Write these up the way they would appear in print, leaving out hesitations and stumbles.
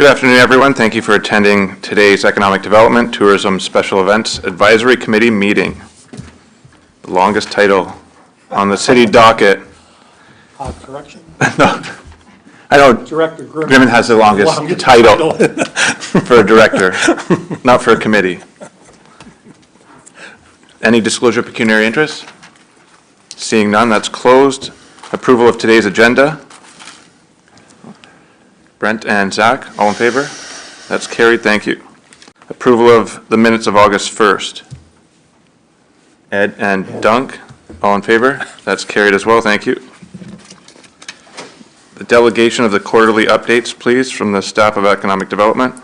Good afternoon, everyone. Thank you for attending today's Economic Development Tourism Special Events Advisory Committee meeting. The longest title on the city docket. Correction? No, I don't. Director Grimmin has the longest title for a director, not for a committee. Any disclosure of pecuniary interest? Seeing none, that's closed. Approval of today's agenda. Brent and Zach, all in favor? That's carried, thank you. Approval of the minutes of August 1st. Ed and Dunk, all in favor? That's carried as well, thank you. The delegation of the quarterly updates, please, from the staff of Economic Development.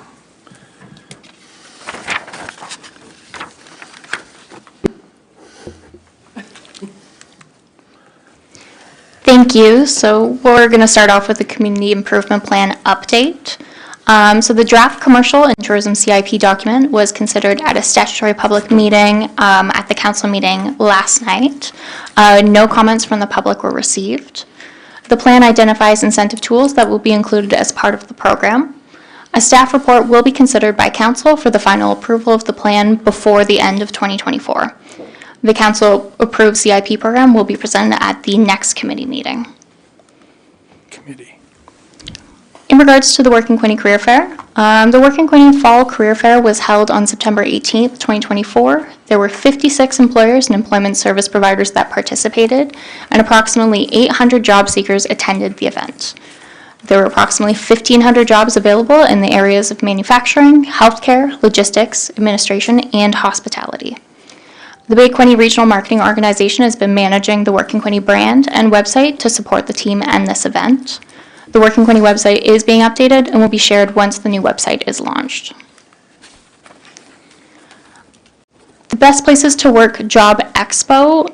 Thank you. So we're going to start off with the Community Improvement Plan update. So the draft commercial and tourism CIP document was considered at a statutory public meeting at the council meeting last night. No comments from the public were received. The plan identifies incentive tools that will be included as part of the program. A staff report will be considered by council for the final approval of the plan before the end of 2024. The council-approved CIP program will be presented at the next committee meeting. In regards to the Work in Quinte Career Fair, the Work in Quinte Fall Career Fair was held on September 18th, 2024. There were 56 employers and employment service providers that participated, and approximately 800 job seekers attended the event. There were approximately 1,500 jobs available in the areas of manufacturing, healthcare, logistics, administration, and hospitality. The Bay Quinte Regional Marketing Organization has been managing the Work in Quinte brand and website to support the team and this event. The Work in Quinte website is being updated and will be shared once the new website is launched. The Best Places to Work Job Expo,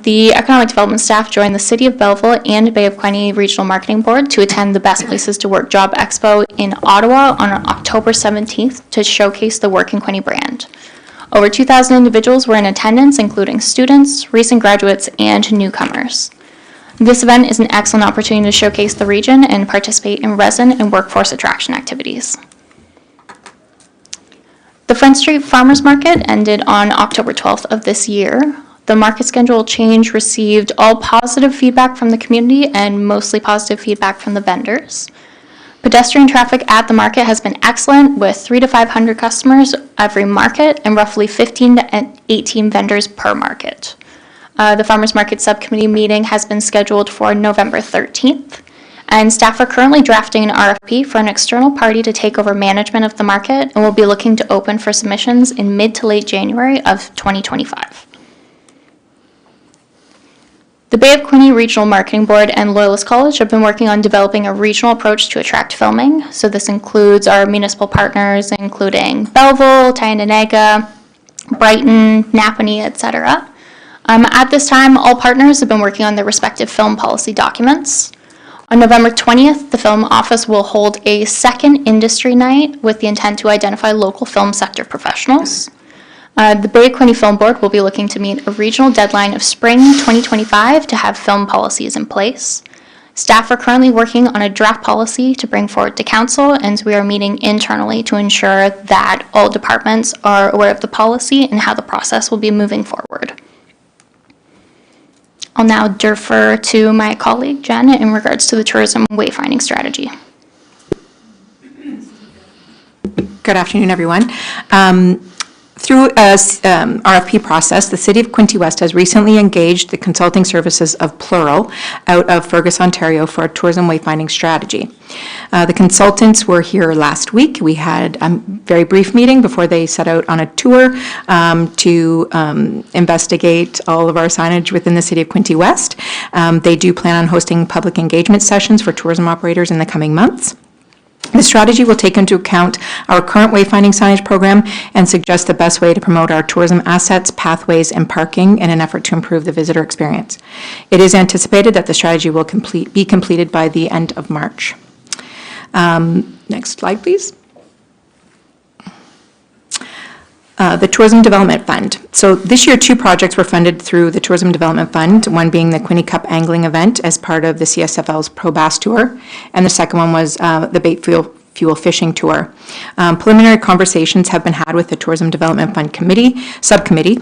the Economic Development staff joined the City of Belleville and Bay of Quinte Regional Marketing Board to attend the Best Places to Work Job Expo in Ottawa on October 17th to showcase the Work in Quinte brand. Over 2,000 individuals were in attendance, including students, recent graduates, and newcomers. This event is an excellent opportunity to showcase the region and participate in resident and workforce attraction activities. The Front Street Farmers Market ended on October 12th of this year. The market schedule change received all positive feedback from the community and mostly positive feedback from the vendors. Pedestrian traffic at the market has been excellent, with 300 to 500 customers every market and roughly 15 to 18 vendors per market. The Farmers Market Subcommittee meeting has been scheduled for November 13th, and staff are currently drafting an RFP for an external party to take over management of the market and will be looking to open for submissions in mid to late January of 2025. The Bay of Quinte Regional Marketing Board and Loyalist College have been working on developing a regional approach to attract filming. So this includes our municipal partners, including Belleville, Tynedega, Brighton, Napanee, etc. At this time, all partners have been working on their respective film policy documents. On November 20th, the Film Office will hold a second industry night with the intent to identify local film sector professionals. The Bay of Quinte Film Board will be looking to meet a regional deadline of spring 2025 to have film policies in place. Staff are currently working on a draft policy to bring forward to council, and we are meeting internally to ensure that all departments are aware of the policy and how the process will be moving forward. I'll now defer to my colleague, Jen, in regards to the tourism wayfinding strategy. Good afternoon, everyone. Through a RFP process, the City of Quinte West has recently engaged the consulting services of Plural out of Fergus, Ontario for a tourism wayfinding strategy. The consultants were here last week. We had a very brief meeting before they set out on a tour to investigate all of our signage within the City of Quinte West. They do plan on hosting public engagement sessions for tourism operators in the coming months. The strategy will take into account our current wayfinding signage program and suggest the best way to promote our tourism assets, pathways, and parking in an effort to improve the visitor experience. It is anticipated that the strategy will be completed by the end of March. Next slide, please. The Tourism Development Fund. So this year, 2 projects were funded through the Tourism Development Fund, one being the Quinte Cup angling event as part of the CSFL's Pro Bass Tour, and the second one was the fuel fishing tour. Preliminary conversations have been had with the Tourism Development Fund subcommittee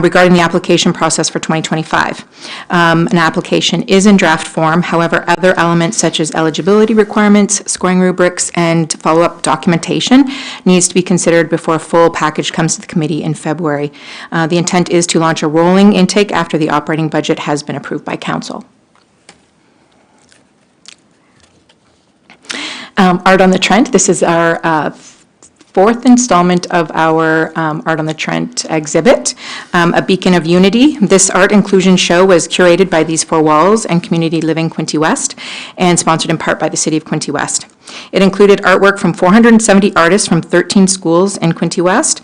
regarding the application process for 2025. An application is in draft form. However, other elements such as eligibility requirements, scoring rubrics, and follow-up documentation needs to be considered before a full package comes to the committee in February. The intent is to launch a rolling intake after the operating budget has been approved by council. Art on the Trent, this is our fourth installment of our Art on the Trent exhibit, A Beacon of Unity. This art inclusion show was curated by These Four Walls and Community Living Quinte West and sponsored in part by the City of Quinte West. It included artwork from 470 artists from 13 schools in Quinte West.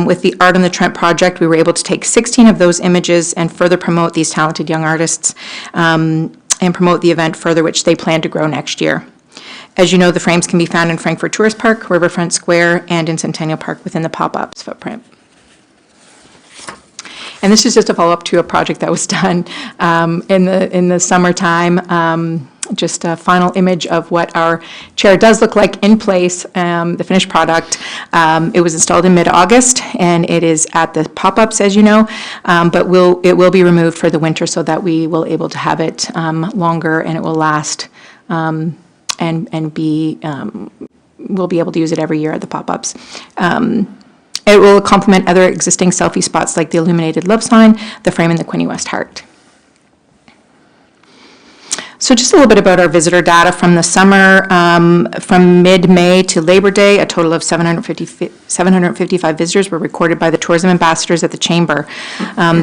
With the Art on the Trent project, we were able to take 16 of those images and further promote these talented young artists and promote the event further, which they plan to grow next year. As you know, the frames can be found in Frankfurt Tourist Park, Riverfront Square, and in Centennial Park within the pop-ups footprint. And this is just a follow-up to a project that was done in the summertime. Just a final image of what our chair does look like in place, the finished product. It was installed in mid-August, and it is at the pop-ups, as you know, but it will be removed for the winter so that we will able to have it longer and it will last and be, we'll be able to use it every year at the pop-ups. It will complement other existing selfie spots like the illuminated love sign, the frame, and the Quinte West heart. So just a little bit about our visitor data from the summer. From mid-May to Labor Day, a total of 755 visitors were recorded by the tourism ambassadors at the Chamber.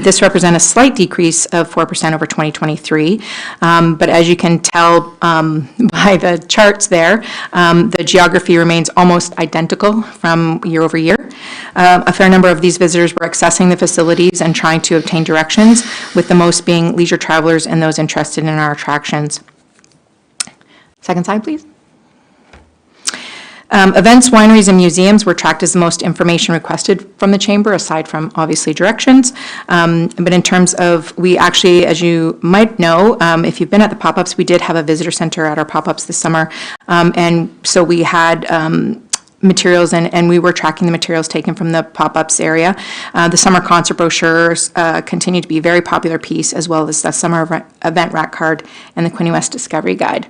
This represents a slight decrease of 4% over 2023. But as you can tell by the charts there, the geography remains almost identical from year over year. A fair number of these visitors were accessing the facilities and trying to obtain directions, with the most being leisure travelers and those interested in our attractions. Second slide, please. Events, wineries, and museums were tracked as the most information requested from the Chamber, aside from obviously directions. But in terms of, we actually, as you might know, if you've been at the pop-ups, we did have a visitor center at our pop-ups this summer. And so we had materials, and we were tracking the materials taken from the pop-ups area. The summer concert brochures continue to be a very popular piece, as well as the summer event rack card and the Quinte West Discovery Guide.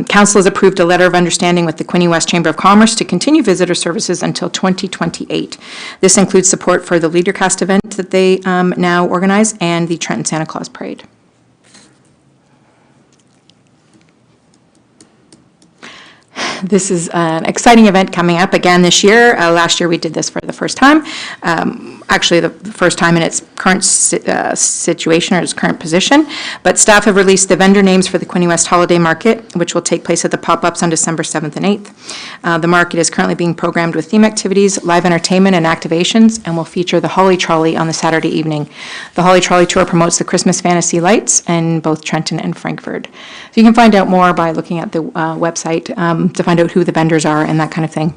Council has approved a letter of understanding with the Quinte West Chamber of Commerce to continue visitor services until 2028. This includes support for the Leadercast event that they now organize and the Trenton Santa Claus Parade. This is an exciting event coming up again this year. Last year we did this for the first time. Actually, the first time in its current situation or its current position. But staff have released the vendor names for the Quinte West Holiday Market, which will take place at the pop-ups on December 7th and 8th. The market is currently being programmed with theme activities, live entertainment, and activations, and will feature the Holly Trolley on the Saturday evening. The Holly Trolley Tour promotes the Christmas fantasy lights in both Trenton and Frankfurt. So you can find out more by looking at the website to find out who the vendors are and that kind of thing.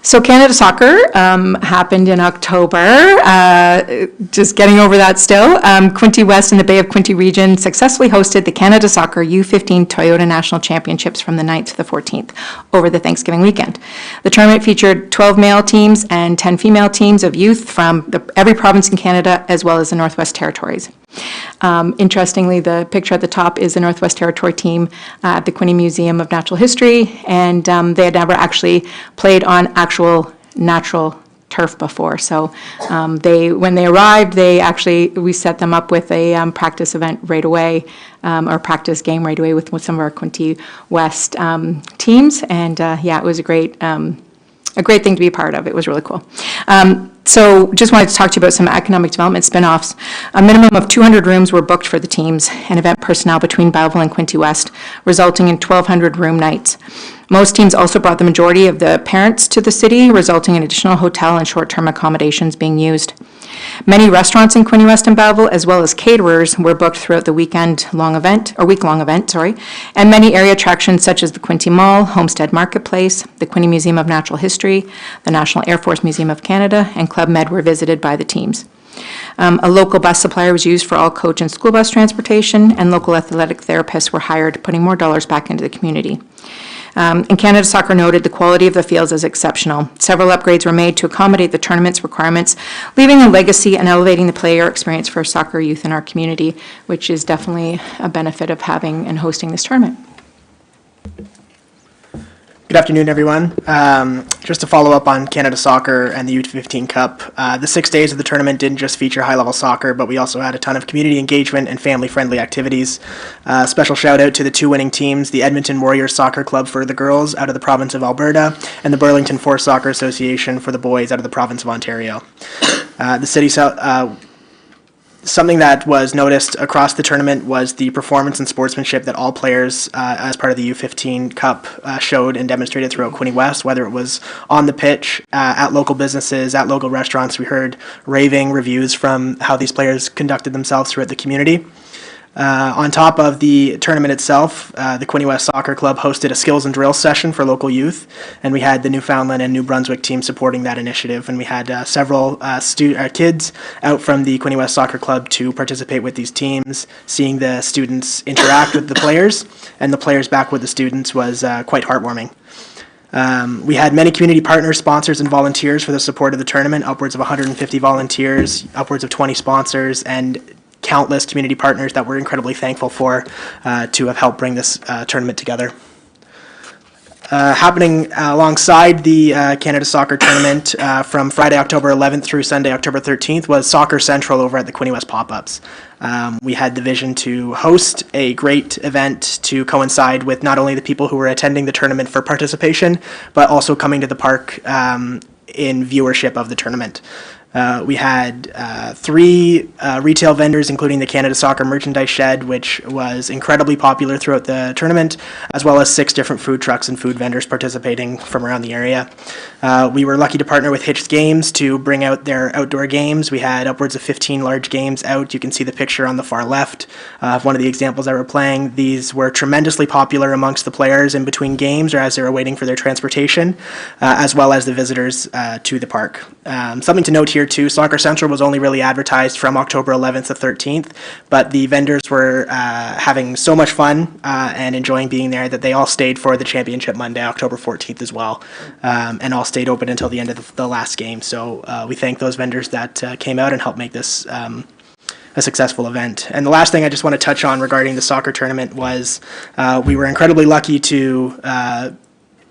So Canada Soccer happened in October, just getting over that still. Quinte West and the Bay of Quinte region successfully hosted the Canada Soccer U15 Toyota National Championships from the 9th to the 14th over the Thanksgiving weekend. The tournament featured 12 male teams and 10 female teams of youth from every province in Canada, as well as the Northwest Territories. Interestingly, the picture at the top is the Northwest Territory team at the Quinte Museum of Natural History, and they had never actually played on actual natural turf before. So when they arrived, we set them up with a practice event right away, or practice game right away with some of our Quinte West teams, and yeah, it was a great thing to be a part of. It was really cool. So just wanted to talk to you about some economic development spin-offs. A minimum of 200 rooms were booked for the teams and event personnel between Belleville and Quinte West, resulting in 1,200 room nights. Most teams also brought the majority of the parents to the city, resulting in additional hotel and short-term accommodations being used. Many restaurants in Quinte West and Belleville, as well as caterers, were booked throughout the week-long event, and many area attractions such as the Quinte Mall, Homestead Marketplace, the Quinte Museum of Natural History, the National Air Force Museum of Canada, and Club Med were visited by the teams. A local bus supplier was used for all coach and school bus transportation, and local athletic therapists were hired, putting more dollars back into the community. And Canada Soccer noted the quality of the fields is exceptional. Several upgrades were made to accommodate the tournament's requirements, leaving a legacy and elevating the player experience for soccer youth in our community, which is definitely a benefit of having and hosting this tournament. Good afternoon, everyone. Just to follow up on Canada Soccer and the U15 Cup, the 6 days of the tournament didn't just feature high-level soccer, but we also had a ton of community engagement and family-friendly activities. Special shout-out to the two winning teams, the Edmonton Warriors Soccer Club for the girls out of the province of Alberta, and the Burlington Force Soccer Association for the boys out of the province of Ontario. The city Something that was noticed across the tournament was the performance and sportsmanship that all players, as part of the U15 Cup, showed and demonstrated throughout Quinte West, whether it was on the pitch, at local businesses, at local restaurants. We heard raving reviews from how these players conducted themselves throughout the community. On top of the tournament itself, the Quinte West Soccer Club hosted a skills and drill session for local youth, and we had the Newfoundland and New Brunswick team supporting that initiative, and we had several kids out from the Quinte West Soccer Club to participate with these teams. Seeing the students interact with the players and the players back with the students was quite heartwarming. We had many community partners, sponsors, and volunteers for the support of the tournament, upwards of 150 volunteers, upwards of 20 sponsors, and countless community partners that we're incredibly thankful for to have helped bring this tournament together. Happening alongside the Canada Soccer Tournament from Friday, October 11th through Sunday, October 13th was Soccer Central over at the Quinte West Pop-Ups. We had the vision to host a great event to coincide with not only the people who were attending the tournament for participation, but also coming to the park in viewership of the tournament. We had 3 retail vendors, including the Canada Soccer Merchandise Shed, which was incredibly popular throughout the tournament, as well as 6 different food trucks and food vendors participating from around the area. We were lucky to partner with Hitched Games to bring out their outdoor games. We had upwards of 15 large games out. You can see the picture on the far left of one of the examples that we're playing. These were tremendously popular amongst the players in between games or as they were waiting for their transportation, as well as the visitors to the park. Something to note here too, Soccer Central was only really advertised from October 11th to 13th, but the vendors were having so much fun and enjoying being there that they all stayed for the championship Monday, October 14th as well, and all stayed open until the end of the last game. So we thank those vendors that came out and helped make this a successful event. And the last thing I just want to touch on regarding the soccer tournament was we were incredibly lucky to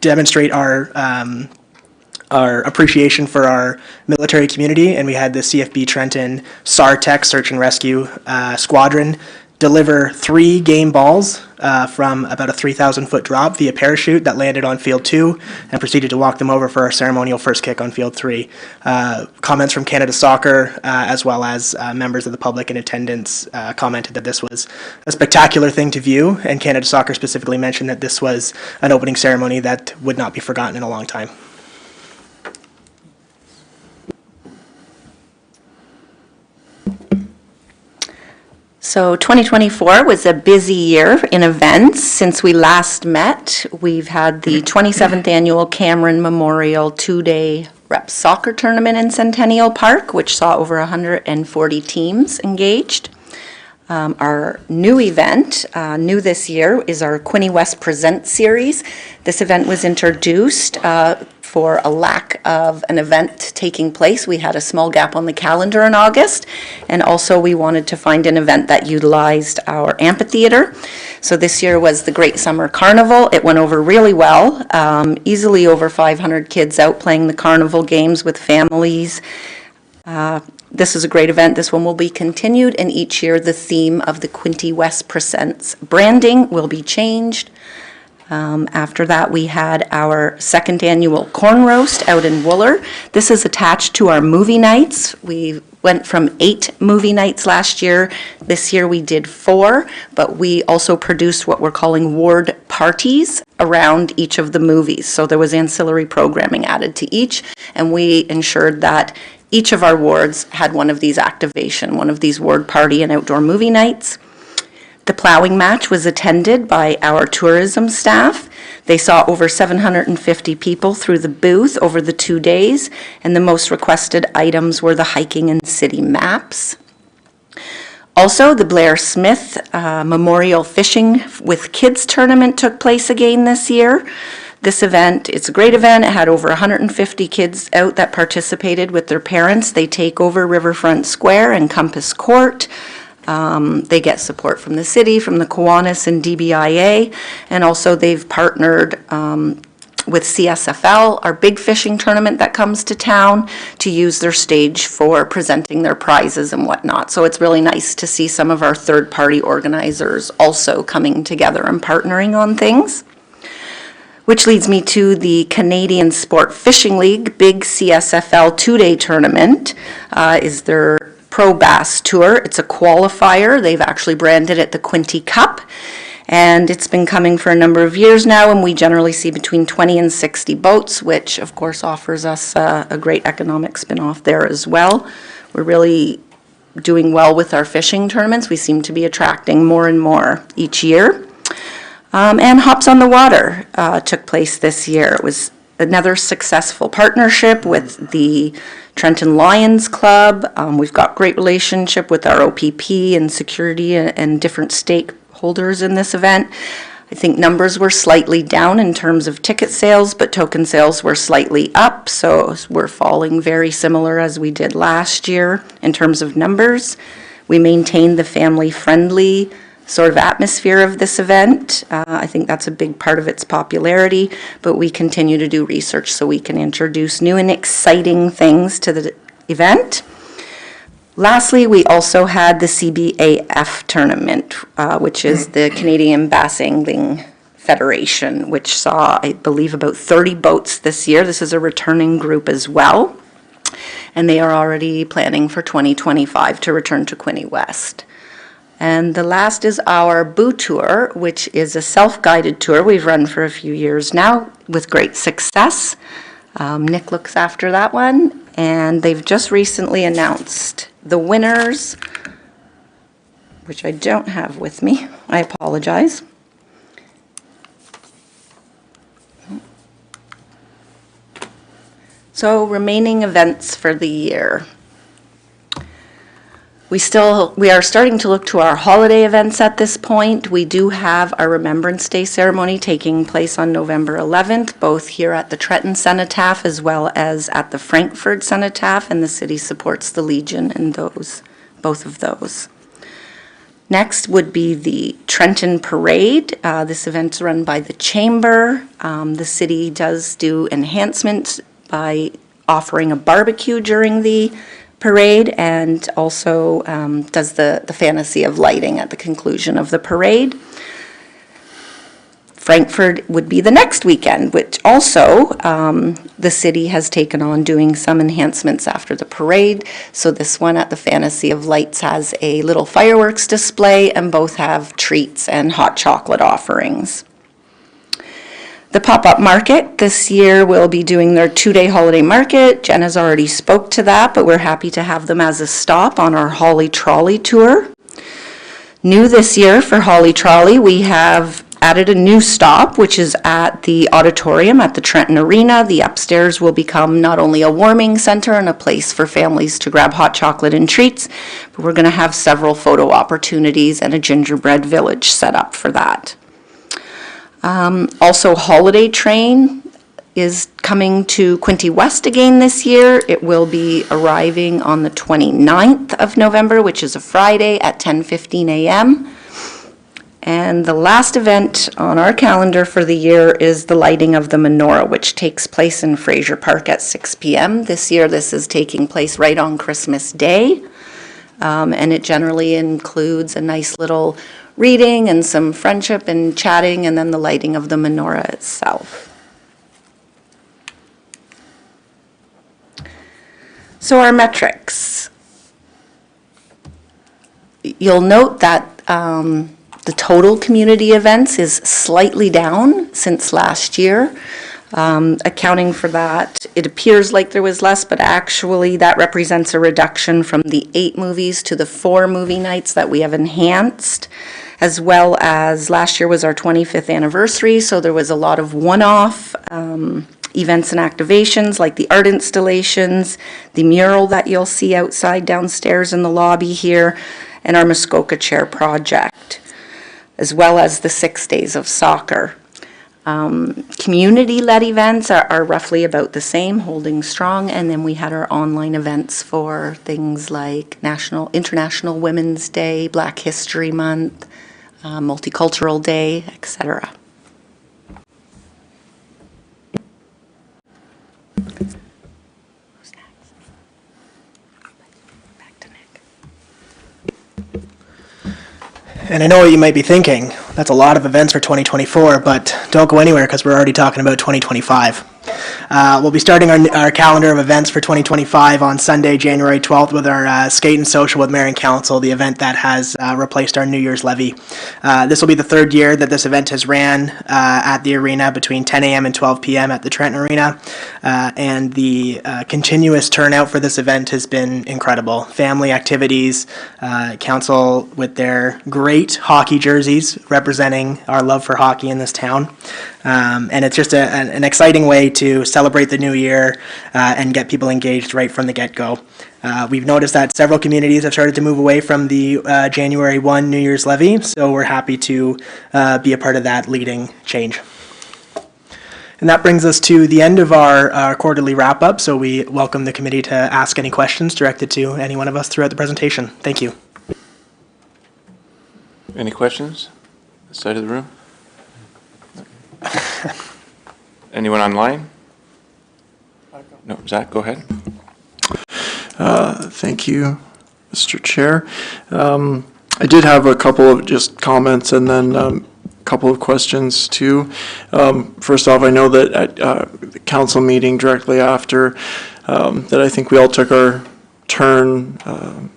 demonstrate our appreciation for our military community, and we had the CFB Trenton SAR Tech Search and Rescue Squadron deliver 3 game balls from about a 3,000-foot drop via parachute that landed on field 2 and proceeded to walk them over for our ceremonial first kick on field 3. Comments from Canada Soccer, as well as members of the public in attendance, commented that this was a spectacular thing to view, and Canada Soccer specifically mentioned that this was an opening ceremony that would not be forgotten in a long time. So 2024 was a busy year in events. Since we last met, we've had the 27th Annual Cameron Memorial 2-day Rep Soccer Tournament in Centennial Park, which saw over 140 teams engaged. Our new event, new this year, is our Quinte West Present series. This event was introduced for a lack of an event taking place. We had a small gap on the calendar in August, and also we wanted to find an event that utilized our amphitheater. So this year was the Great Summer Carnival. It went over really well, easily over 500 kids out playing the carnival games with families. This is a great event. This one will be continued, and each year the theme of the Quinte West Presents branding will be changed. After that, we had our second annual corn roast out in Wooler. This is attached to our movie nights. We went from 8 movie nights last year. This year we did 4, but we also produced what we're calling ward parties around each of the movies. So there was ancillary programming added to each, and we ensured that each of our wards had one of these one of these ward party and outdoor movie nights. The plowing match was attended by our tourism staff. They saw over 750 people through the booth over the 2 days, and the most requested items were the hiking and city maps. Also, the Blair Smith Memorial Fishing with Kids Tournament took place again this year. This event, it's a great event. It had over 150 kids out that participated with their parents. They take over Riverfront Square and Compass Court. They get support from the city, from the Kiwanis and DBIA, and also they've partnered with CSFL, our big fishing tournament that comes to town, to use their stage for presenting their prizes and whatnot. So it's really nice to see some of our third-party organizers also coming together and partnering on things. Which leads me to the Canadian Sport Fishing League Big CSFL two-day tournament is their Pro Bass Tour. It's a qualifier. They've actually branded it the Quinte Cup. And it's been coming for a number of years now, and we generally see between 20 and 60 boats, which of course offers us a great economic spin-off there as well. We're really doing well with our fishing tournaments. We seem to be attracting more and more each year. And Hops on the Water took place this year. It was another successful partnership with the Trenton Lions Club. We've got great relationship with our OPP and security and different stakeholders in this event. I think numbers were slightly down in terms of ticket sales, but token sales were slightly up, so we're falling very similar as we did last year in terms of numbers. We maintained the family-friendly sort of atmosphere of this event. I think that's a big part of its popularity, but we continue to do research so we can introduce new and exciting things to the event. Lastly, we also had the CBAF tournament, which is the Canadian Bass Angling Federation, which saw, I believe, about 30 boats this year. This is a returning group as well, and they are already planning for 2025 to return to Quinte West. And the last is our Boo Tour, which is a self-guided tour we've run for a few years now with great success. Nick looks after that one, and they've just recently announced the winners, which I don't have with me. I apologize. So, remaining events for the year. We are starting to look to our holiday events at this point. We do have our Remembrance Day ceremony taking place on November 11th, both here at the Trenton Cenotaph as well as at the Frankfurt Cenotaph, and the city supports the Legion in both of those. Next would be the Trenton Parade. This event's run by the Chamber. The city does do enhancements by offering a barbecue during the parade, and also does the fantasy of lighting at the conclusion of the parade. Frankfurt would be the next weekend, which also the city has taken on doing some enhancements after the parade. So this one at the Fantasy of Lights has a little fireworks display, and both have treats and hot chocolate offerings. The pop-up market this year will be doing their two-day holiday market. Jen has already spoke to that, but we're happy to have them as a stop on our Holly Trolley tour. New this year for Holly Trolley, we have added a new stop, which is at the auditorium at the Trenton Arena. The upstairs will become not only a warming center and a place for families to grab hot chocolate and treats, but we're going to have several photo opportunities and a gingerbread village set up for that. Also, Holiday Train is coming to Quinte West again this year. It will be arriving on the 29th of November, which is a Friday at 10:15 a.m. And the last event on our calendar for the year is the lighting of the menorah, which takes place in Fraser Park at 6 p.m. This year, this is taking place right on Christmas Day. And it generally includes a nice little reading and some friendship and chatting, and then the lighting of the menorah itself. So our metrics. You'll note that the total community events is slightly down since last year. Accounting for that, it appears like there was less, but actually that represents a reduction from the 8 movies to the 4 movie nights that we have enhanced, as well as last year was our 25th anniversary, so there was a lot of one-off events and activations like the art installations, the mural that you'll see outside downstairs in the lobby here, and our Muskoka Chair project, as well as the 6 days of soccer. Community-led events are roughly about the same, holding strong, and then we had our online events for things like International Women's Day, Black History Month, Multicultural Day, etc. Back to Nick. And I know what you might be thinking. That's a lot of events for 2024, but don't go anywhere because we're already talking about 2025. We'll be starting our calendar of events for 2025 on Sunday, January 12th with our Skate and Social with Mayor and Council, the event that has replaced our New Year's levy. This will be the third year that this event has ran at the arena between 10 a.m. and 12 p.m. at the Trenton Arena, and the continuous turnout for this event has been incredible. Family activities, council with their great hockey jerseys representing our love for hockey in this town. And it's just an exciting way to celebrate the new year and get people engaged right from the get-go. We've noticed that several communities have started to move away from the January 1 New Year's levy, so we're happy to be a part of that leading change. And that brings us to the end of our quarterly wrap-up, so we welcome the committee to ask any questions directed to any one of us throughout the presentation. Thank you. Any questions? This side of the room? Anyone online? No, Zach, go ahead. Thank you, Mr. Chair. I did have a couple of just comments and then a couple of questions too. First off, I know that at the council meeting directly after, that I think we all took our turn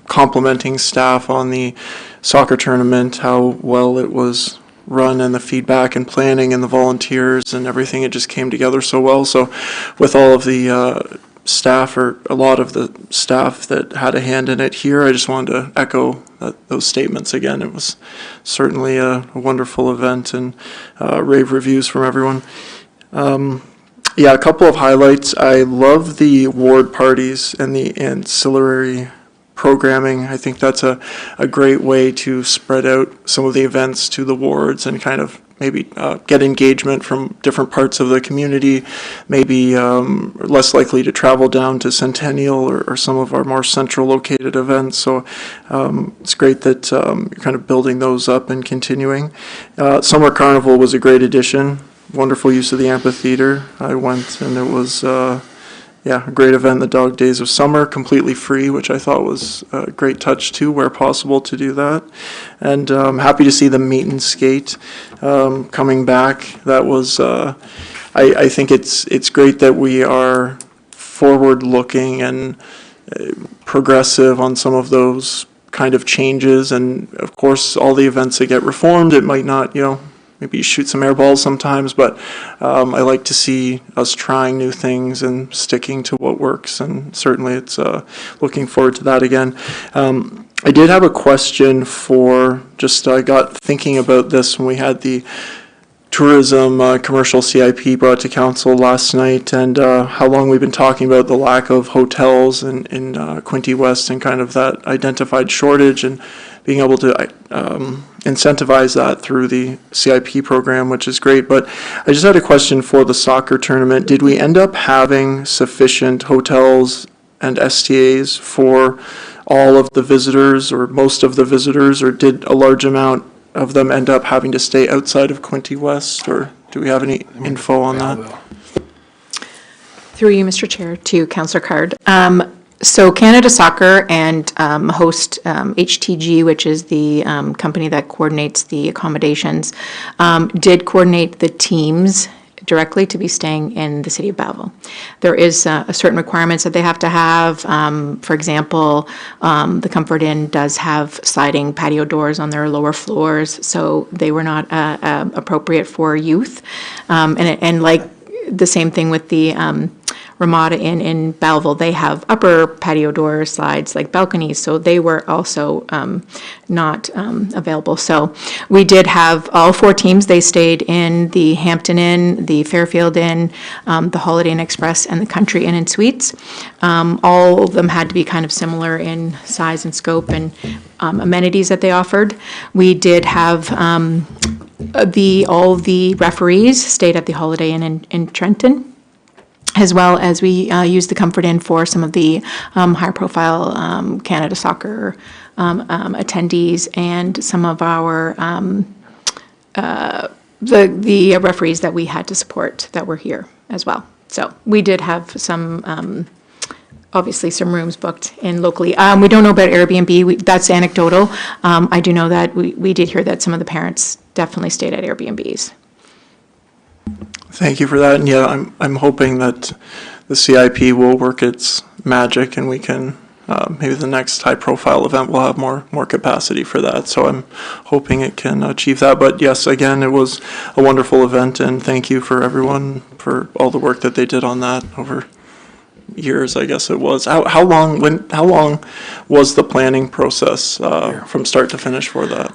complimenting staff on the soccer tournament, how well it was run and the feedback and planning and the volunteers and everything. It just came together so well. So with all of the staff, or a lot of the staff that had a hand in it here, I just wanted to echo those statements again. It was certainly a wonderful event and rave reviews from everyone. Yeah, a couple of highlights. I love the ward parties and the ancillary programming. I think that's a great way to spread out some of the events to the wards and kind of maybe get engagement from different parts of the community, maybe less likely to travel down to Centennial or some of our more central located events. So it's great that you're kind of building those up and continuing. Summer Carnival was a great addition. Wonderful use of the amphitheater. I went and it was yeah, a great event, the Dog Days of Summer, completely free, which I thought was a great touch too, where possible to do that. And I'm happy to see the meet and skate coming back. That was, I think it's great that we are forward-looking and progressive on some of those kind of changes. And of course, all the events that get reformed, it might not, maybe shoot some air balls sometimes, but I like to see us trying new things and sticking to what works, and certainly it's looking forward to that again. I did have a question for, I got thinking about this when we had the tourism commercial CIP brought to council last night, and how long we've been talking about the lack of hotels in Quinte West and kind of that identified shortage, and being able to incentivize that through the CIP program, which is great. But I just had a question for the soccer tournament. Did we end up having sufficient hotels and STAs for all of the visitors or most of the visitors, or did a large amount of them end up having to stay outside of Quinte West, or do we have any info on that? Through you, Mr. Chair, to Councillor Card. So Canada Soccer and host HTG, which is the company that coordinates the accommodations, did coordinate the teams directly to be staying in the city of Belleville. There is a certain requirements that they have to have. For example, the Comfort Inn does have sliding patio doors on their lower floors, so they were not appropriate for youth. And like the same thing with the Ramada Inn in Belleville, they have upper patio door slides, like balconies, so they were also not available. So we did have all 4 teams. They stayed in the Hampton Inn, the Fairfield Inn, the Holiday Inn Express, and the Country Inn and Suites. All of them had to be kind of similar in size and scope and amenities that they offered. We did have all the referees stayed at the Holiday Inn in Trenton, as well as we used the Comfort Inn for some of the higher profile Canada Soccer attendees and some of our the referees that we had to support that were here as well. So we did have some obviously some rooms booked in locally. We don't know about Airbnb. That's anecdotal. I do know that we did hear that some of the parents definitely stayed at Airbnbs. Thank you for that. And yeah, I'm hoping that the CIP will work its magic and we can, maybe the next high-profile event will have more capacity for that. So I'm hoping it can achieve that. But yes, again, it was a wonderful event, and thank you for everyone for all the work that they did on that over years, I guess it was. How long was the planning process from start to finish for that?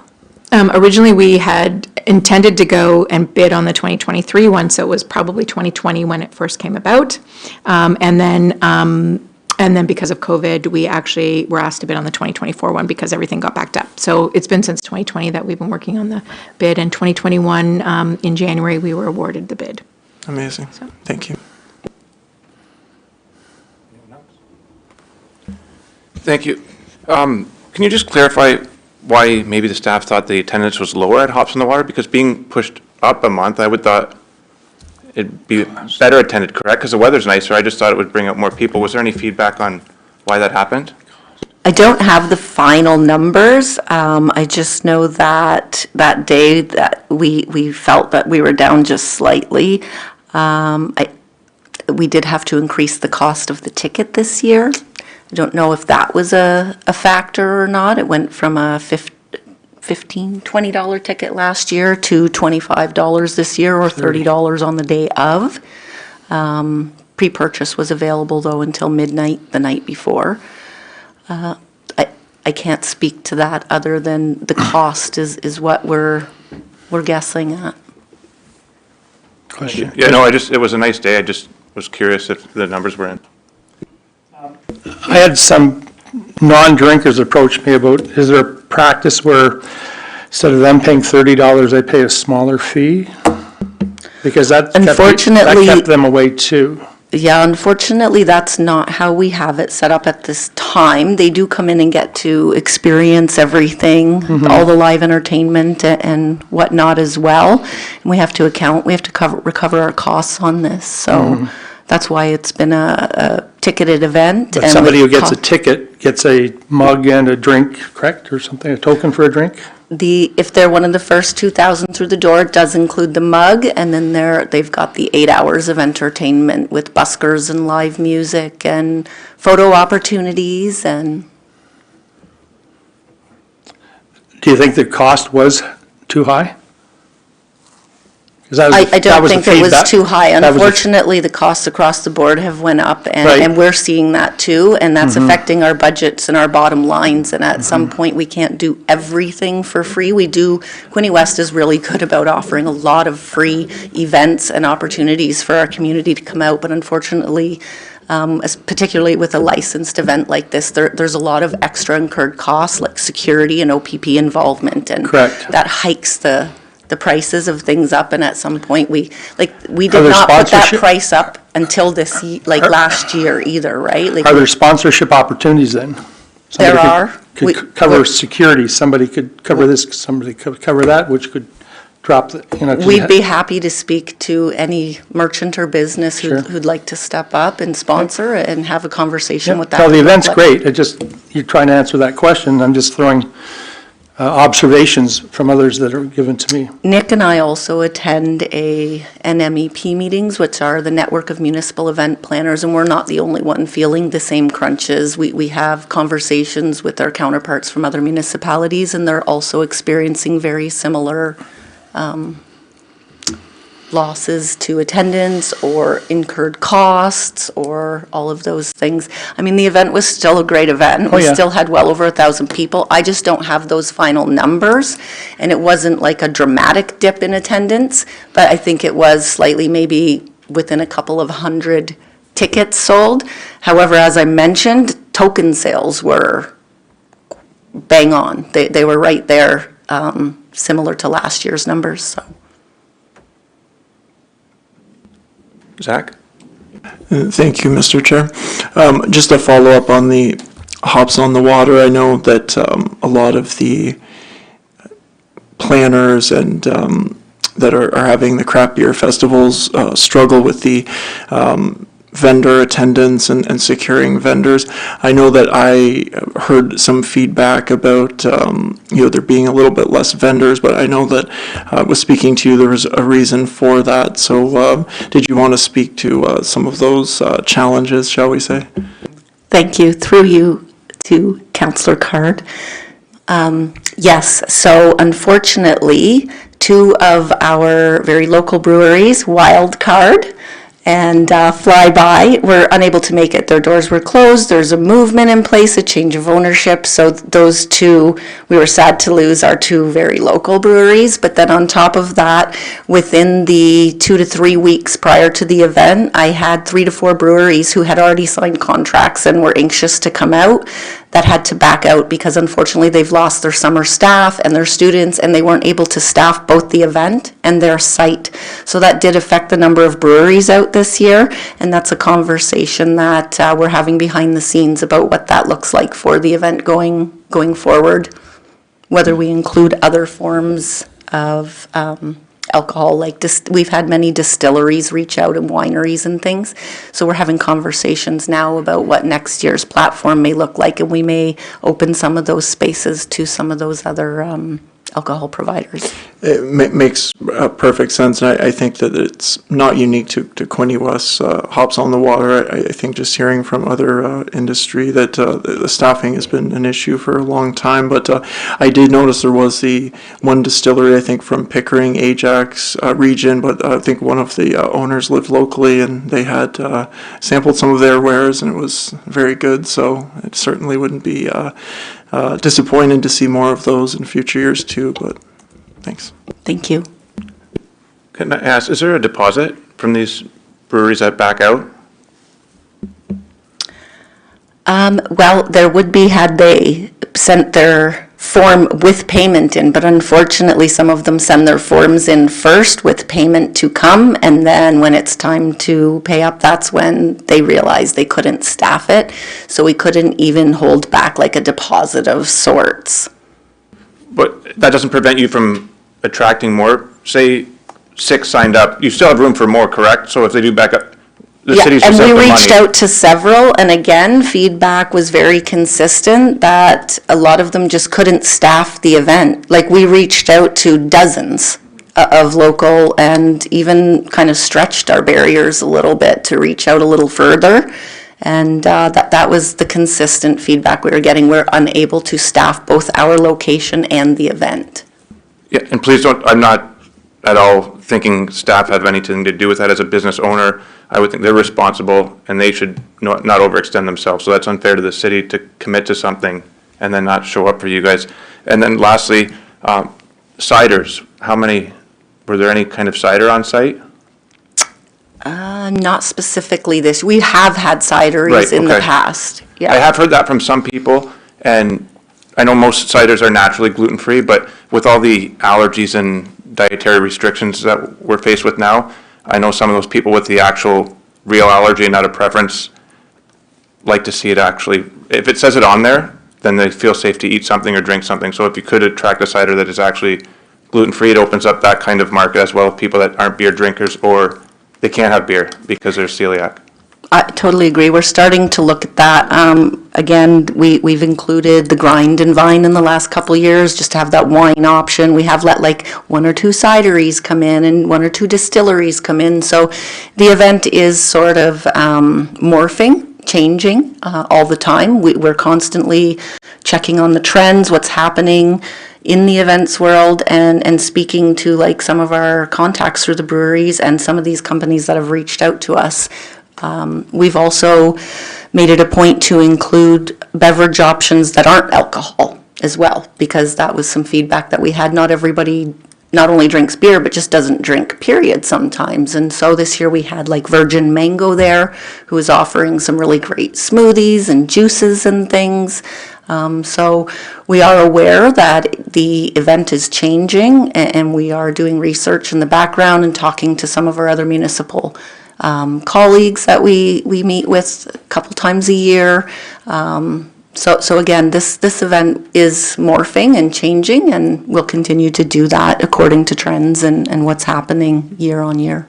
Originally, we had intended to go and bid on the 2023 one, so it was probably 2020 when it first came about. And then because of COVID, we actually were asked to bid on the 2024 one because everything got backed up. So it's been since 2020 that we've been working on the bid, and 2021, in January, we were awarded the bid. Amazing. Thank you. Thank you. Can you just clarify why maybe the staff thought the attendance was lower at Hops on the Water? Because being pushed up a month, I would thought it'd be better attended, correct? Because the weather's nicer. I just thought it would bring out more people. Was there any feedback on why that happened? I don't have the final numbers. I just know that that day that we felt that we were down just slightly. We did have to increase the cost of the ticket this year. I don't know if that was a factor or not. It went from a $20 ticket last year to $25 this year, or $30 on the day of. Pre-purchase was available, though, until midnight the night before. I can't speak to that other than the cost is what we're guessing at. Question. Yeah, no, it was a nice day. I just was curious if the numbers were in. I had some non-drinkers approach me about, is there a practice where instead of them paying $30, they pay a smaller fee? Because that kept them away too. Yeah, unfortunately, that's not how we have it set up at this time. They do come in and get to experience everything, all the live entertainment and whatnot as well. And we have to recover our costs on this. So that's why it's been a ticketed event. But somebody who gets a ticket gets a mug and a drink, correct, or something, a token for a drink? If they're one of the first 2,000 through the door, it does include the mug, and then they've got the 8 hours of entertainment with buskers and live music and photo opportunities. And Do you think the cost was too high? I don't think it was too high. Unfortunately, the costs across the board have went up, and we're seeing that too, and that's affecting our budgets and our bottom lines, and at some point, we can't do everything for free. Quinte West is really good about offering a lot of free events and opportunities for our community to come out, but unfortunately, particularly with a licensed event like this, there's a lot of extra incurred costs, like security and OPP involvement, and that hikes the prices of things up, and at some point we did not put that price up until last year either, right? Are there sponsorship opportunities then? Somebody could cover security, somebody could cover this, somebody could cover that, which could drop the, We'd be happy to speak to any merchant or business who'd like to step up and sponsor and have a conversation with that. Well, the event's great. You're trying to answer that question. I'm just throwing observations from others that are given to me. Nick and I also attend NMEP meetings, which are the Network of Municipal Event Planners, and we're not the only one feeling the same crunches. We have conversations with our counterparts from other municipalities, and they're also experiencing very similar losses to attendance or incurred costs or all of those things. I mean, the event was still a great event. Oh, We yeah. still had well over 1,000 people. I just don't have those final numbers, and it wasn't like a dramatic dip in attendance, but I think it was slightly maybe within a couple of hundred tickets sold. However, as I mentioned, token sales were bang on. They were right there, similar to last year's numbers, so. Zach? Thank you, Mr. Chair. Just a follow-up on the Hops on the Water. I know that a lot of the planners and that are having the craft beer festivals struggle with the vendor attendance and securing vendors. I know that I heard some feedback about, there being a little bit less vendors, but I know that was speaking to you, there was a reason for that. So did you want to speak to some of those challenges, shall we say? Thank you. Through you to Councillor Card. Yes, so unfortunately, two of our very local breweries, Wild Card and Flyby, were unable to make it. Their doors were closed. There's a movement in place, a change of ownership. So those two, we were sad to lose our two very local breweries. But then on top of that, within the 2 to 3 weeks prior to the event, I had 3 to 4 breweries who had already signed contracts and were anxious to come out that had to back out because unfortunately they've lost their summer staff and their students, and they weren't able to staff both the event and their site. So that did affect the number of breweries out this year, and that's a conversation that we're having behind the scenes about what that looks like for the event going forward, whether we include other forms of alcohol, like we've had many distilleries reach out and wineries and things. So we're having conversations now about what next year's platform may look like, and we may open some of those spaces to some of those other alcohol providers. It makes perfect sense, and I think that it's not unique to Quinte West. Hops on the Water, I think just hearing from other industry that the staffing has been an issue for a long time, but I did notice there was the one distillery, I think from Pickering, Ajax region, but I think one of the owners lived locally, and they had sampled some of their wares, and it was very good, so it certainly wouldn't be disappointed to see more of those in future years too, but thanks. Thank you. Can I ask, is there a deposit from these breweries that back out? Well, there would be had they sent their form with payment in, but unfortunately some of them send their forms in first with payment to come, and then when it's time to pay up, that's when they realized they couldn't staff it. So we couldn't even hold back like a deposit of sorts. But that doesn't prevent you from attracting more. Say 6 signed up, you still have room for more, correct? So if they do back up, the Yeah, city's and just out we the reached money. out to several, and again, feedback was very consistent that a lot of them just couldn't staff the event. Like, we reached out to dozens of local and even kind of stretched our barriers a little bit to reach out a little further. And that was the consistent feedback we were getting. We're unable to staff both our location and the event. Yeah, and please don't, I'm not at all thinking staff have anything to do with that. As a business owner, I would think they're responsible and they should not overextend themselves. So that's unfair to the city to commit to something and then not show up for you guys. And then lastly, ciders, were there any kind of cider on site? Not specifically this. We have had cideries Right, in the okay. past. I Yeah. have heard that from some people, and I know most ciders are naturally gluten-free, but with all the allergies and dietary restrictions that we're faced with now, I know some of those people with the actual real allergy and not a preference like to see it actually, if it says it on there, then they feel safe to eat something or drink something. So if you could attract a cider that is actually gluten-free, it opens up that kind of market as well, people that aren't beer drinkers or they can't have beer because they're celiac. I totally agree. We're starting to look at that. Again, we've included the grind and vine in the last couple of years, just to have that wine option. We have let like 1 or 2 cideries come in and 1 or 2 distilleries come in. So the event is sort of morphing, changing all the time. We're constantly checking on the trends, what's happening. in the events world and speaking to like some of our contacts through the breweries and some of these companies that have reached out to us. We've also made it a point to include beverage options that aren't alcohol as well, because that was some feedback that we had. Not everybody not only drinks beer, but just doesn't drink, period, sometimes. And so this year we had like Virgin Mango there, who was offering some really great smoothies and juices and things. So we are aware that the event is changing, and we are doing research in the background and talking to some of our other municipal colleagues that we meet with a couple times a year. So again, this event is morphing and changing, and we'll continue to do that according to trends and what's happening year on year.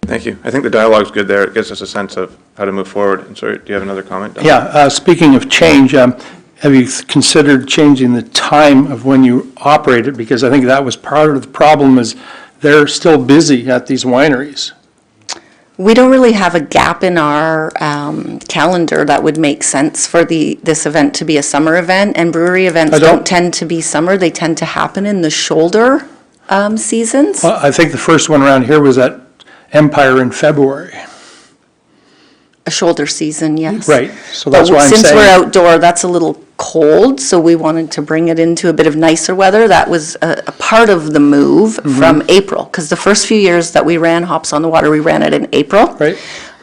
Thank you. I think the dialogue's good there. It gives us a sense of how to move forward. And sorry, do you have another comment? Yeah, speaking of change, have you considered changing the time of when you operate it? Because I think that was part of the problem, is they're still busy at these wineries. We don't really have a gap in our calendar that would make sense for this event to be a summer event, and brewery events don't tend to be summer. They tend to happen in the shoulder seasons. Well, I think the first one around here was at Empire in February. A shoulder season, yes. Right, so that's But why I'm saying. since we're outdoor, that's a little cold, so we wanted to bring it into a bit of nicer weather. That was a part of the move from April, because the first few years that we ran Hops on the Water, we ran it in April. Right.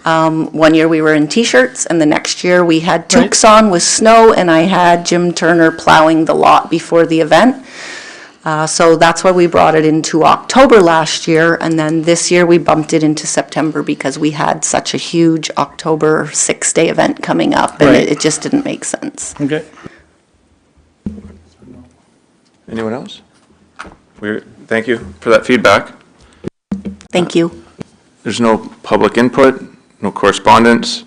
One year we were in t-shirts, and the next year we had toques on with snow, and I had Jim Turner plowing the lot before the event. So that's why we brought it into October last year, and then this year we bumped it into September because we had such a huge October 6-day event coming up, and Right. it just didn't make sense. Okay. Anyone else? Thank you for that feedback. Thank you. There's no public input, no correspondence.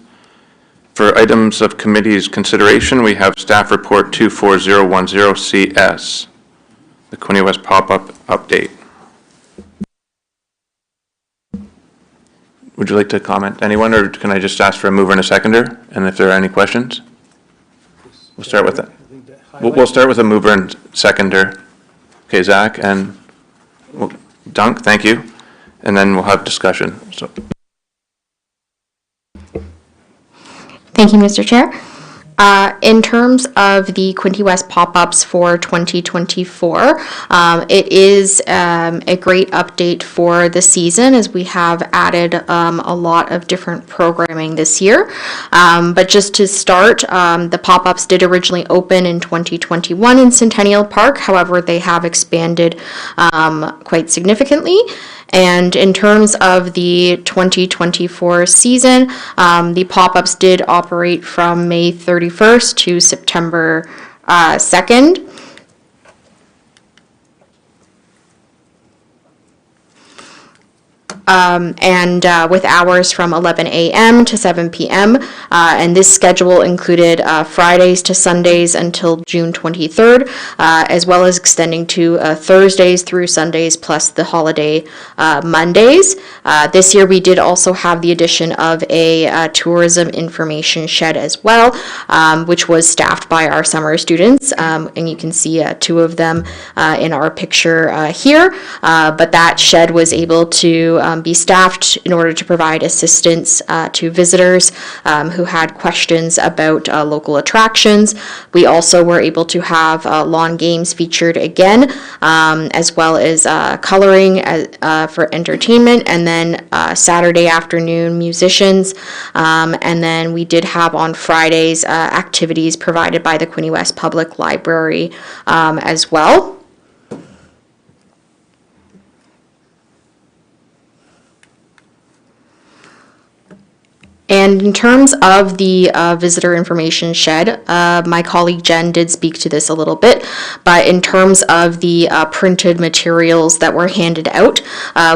For items of committee's consideration, we have staff report 24010CS, the Quinte West pop-up update. Would you like to comment, anyone, or can I just ask for a mover and a seconder? And if there are any questions? We'll start with that. We'll start with a mover and seconder. Okay, Zach and Dunk, thank you. And then we'll have discussion. So. Thank you, Mr. Chair. In terms of the Quinte West pop-ups for 2024, it is a great update for the season, as we have added a lot of different programming this year. But just to start, the pop-ups did originally open in 2021 in Centennial Park. However, they have expanded quite significantly. And in terms of the 2024 season, the pop-ups did operate from May 31st to September 2nd. With hours from 11 a.m. to 7 p.m. And this schedule included Fridays to Sundays until June 23rd, as well as extending to Thursdays through Sundays, plus the holiday Mondays. This year we did also have the addition of a tourism information shed as well, which was staffed by our summer students, and you can see two of them in our picture here. But that shed was able to be staffed in order to provide assistance to visitors who had questions about local attractions. We also were able to have lawn games featured again, as well as coloring for entertainment, and then Saturday afternoon musicians. And then we did have on Fridays activities provided by the Quinte West Public Library as well. And in terms of the visitor information shed, my colleague Jen did speak to this a little bit, but in terms of the printed materials that were handed out,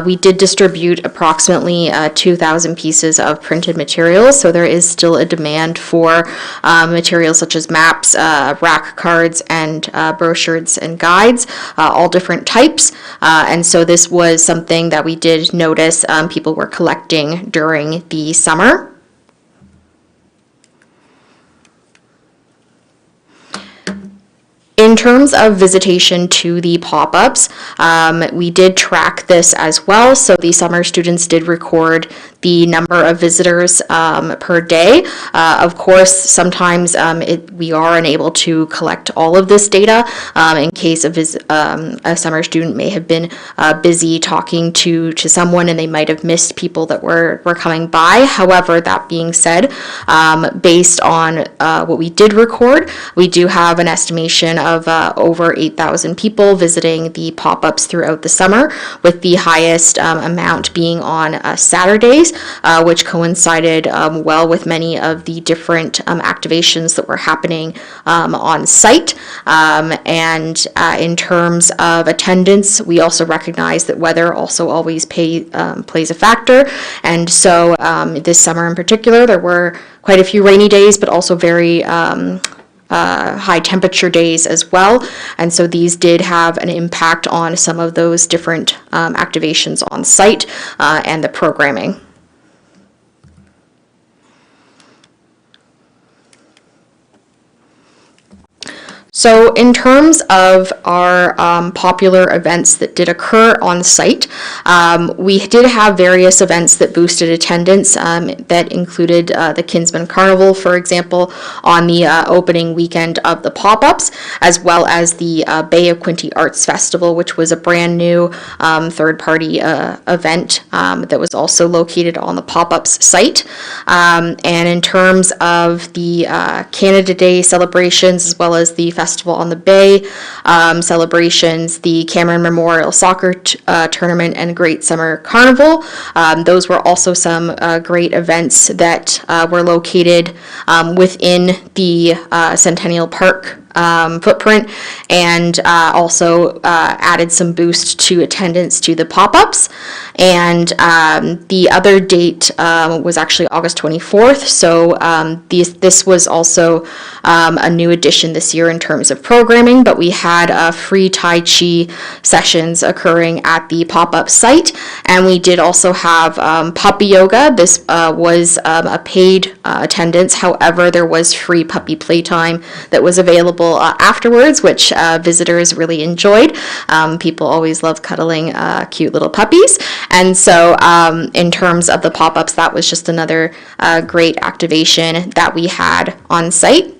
we did distribute approximately 2,000 pieces of printed materials, so there is still a demand for materials such as maps, rack cards, and brochures and guides, all different types, and so this was something that we did notice people were collecting during the summer. In terms of visitation to the pop-ups, we did track this as well. So the summer students did record the number of visitors per day. Of course, sometimes we are unable to collect all of this data in case a summer student may have been busy talking to someone and they might have missed people that were coming by. However, that being said, based on what we did record, we do have an estimation of over 8,000 people visiting the pop-ups throughout the summer, with the highest amount being on Saturdays, which coincided well with many of the different activations that were happening on site. And in terms of attendance, we also recognize that weather also always plays a factor. And so this summer in particular, there were quite a few rainy days, but also very high temperature days as well. And so these did have an impact on some of those different activations on site and the programming. So in terms of our popular events that did occur on site, we did have various events that boosted attendance that included the Kinsman Carnival, for example, on the opening weekend of the pop-ups, as well as the Bay of Quinte Arts Festival, which was a brand new third-party event that was also located on the pop-ups site. And in terms of the Canada Day celebrations, as well as the Festival on the Bay celebrations, the Cameron Memorial Soccer Tournament, and Great Summer Carnival. Those were also some great events that were located within the Centennial Park footprint, and also added some boost to attendance to the pop-ups. And the other date was actually August 24th, so this was also a new addition this year in terms of programming, but we had free Tai Chi sessions occurring at the pop-up site, and we did also have puppy yoga. This was a paid attendance, however, there was free puppy playtime that was available afterwards, which visitors really enjoyed. People always love cuddling cute little puppies. And so in terms of the pop-ups, that was just another great activation that we had on site.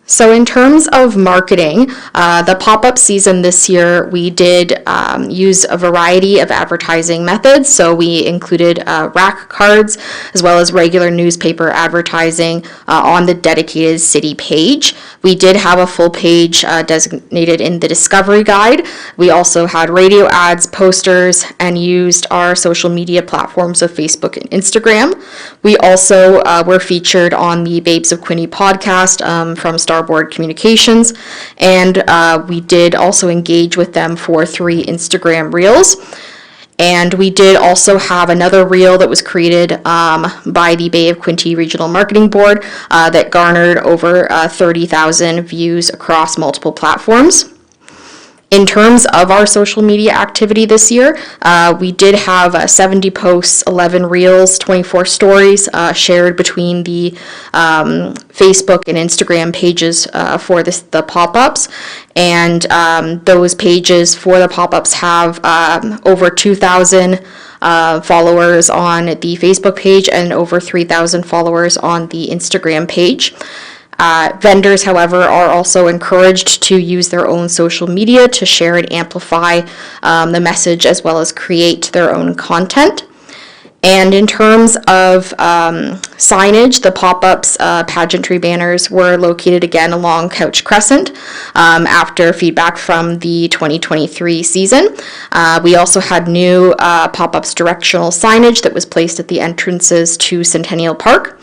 So in terms of marketing, the pop-up season this year, we did use a variety of advertising methods. So we included rack cards as well as regular newspaper advertising on the dedicated city page. We did have a full page designated in the discovery guide. We also had radio ads, posters, and used our social media platforms of Facebook and Instagram. We also were featured on the Babes of Quinte podcast from Starboard Communications, and we did also engage with them for 3 Instagram reels. And we did also have another reel that was created by the Bay of Quinte Regional Marketing Board that garnered over 30,000 views across multiple platforms. In terms of our social media activity this year, we did have 70 posts, 11 reels, 24 stories shared between the Facebook and Instagram pages for the pop-ups. And those pages for the pop-ups have over 2,000 followers on the Facebook page and over 3,000 followers on the Instagram page. Vendors, however, are also encouraged to use their own social media to share and amplify the message as well as create their own content. And in terms of signage, the pop-ups pageantry banners were located again along Couch Crescent after feedback from the 2023 season. We also had new pop-ups directional signage that was placed at the entrances to Centennial Park.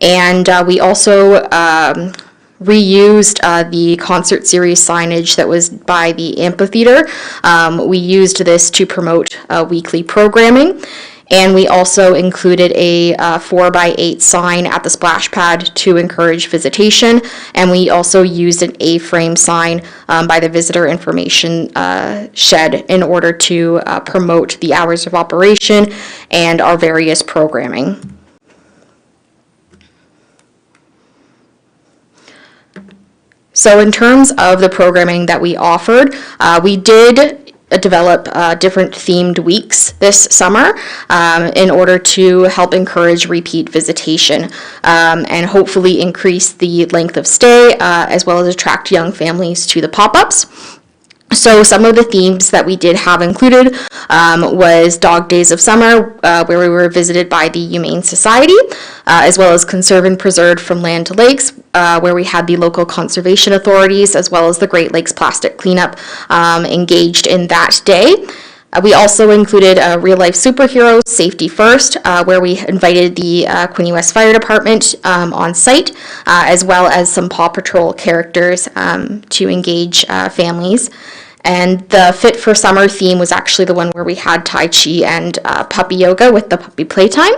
And we also reused the concert series signage that was by the amphitheater. We used this to promote weekly programming. And we also included a 4x8 sign at the splash pad to encourage visitation. And we also used an A-frame sign by the visitor information shed in order to promote the hours of operation and our various programming. So in terms of the programming that we offered, we did develop different themed weeks this summer in order to help encourage repeat visitation and hopefully increase the length of stay as well as attract young families to the pop-ups. So some of the themes that we did have included was Dog Days of Summer, where we were visited by the Humane Society, as well as Conserve and Preserve from Land to Lakes, where we had the local conservation authorities, as well as the Great Lakes Plastic Cleanup engaged in that day. We also included Real Life Superheroes, Safety First, where we invited the Quinte West Fire Department on site, as well as some Paw Patrol characters to engage families. And the Fit for Summer theme was actually the one where we had Tai Chi and puppy yoga with the puppy playtime.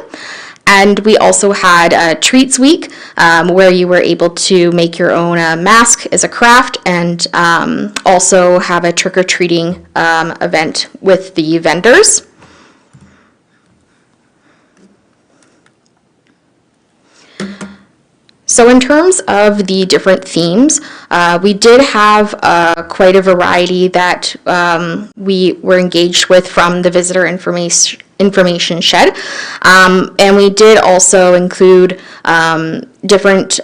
And we also had Treats Week, where you were able to make your own mask as a craft and also have a trick-or-treating event with the vendors. So in terms of the different themes, we did have quite a variety that we were engaged with from the visitor information shed. And we did also include different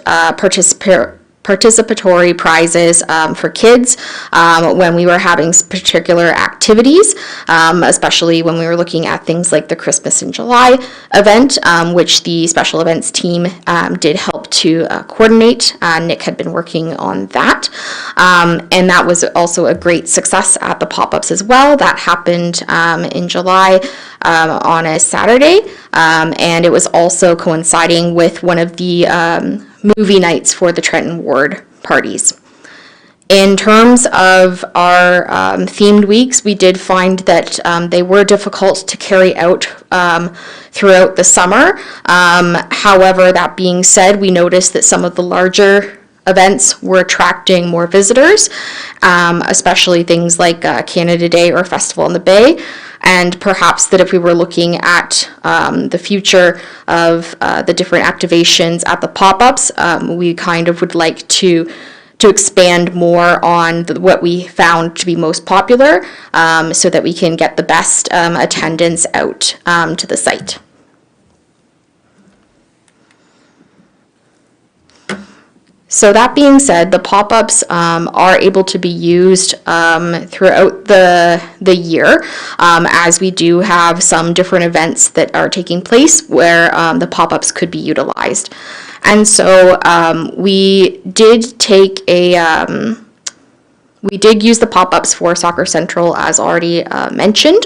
participatory prizes for kids when we were having particular activities, especially when we were looking at things like the Christmas in July event, which the special events team did help to coordinate. Nick had been working on that, and that was also a great success at the pop-ups as well. That happened in July on a Saturday, and it was also coinciding with one of the movie nights for the Trenton Ward parties. In terms of our themed weeks, we did find that they were difficult to carry out throughout the summer. However, that being said, we noticed that some of the larger events were attracting more visitors, especially things like Canada Day or Festival in the Bay. And perhaps that if we were looking at the future of the different activations at the pop-ups, we kind of would like to expand more on what we found to be most popular so that we can get the best attendance out to the site. So that being said, the pop-ups are able to be used throughout the year, as we do have some different events that are taking place where the pop-ups could be utilized. And so we did take we did use the pop-ups for Soccer Central, as already mentioned,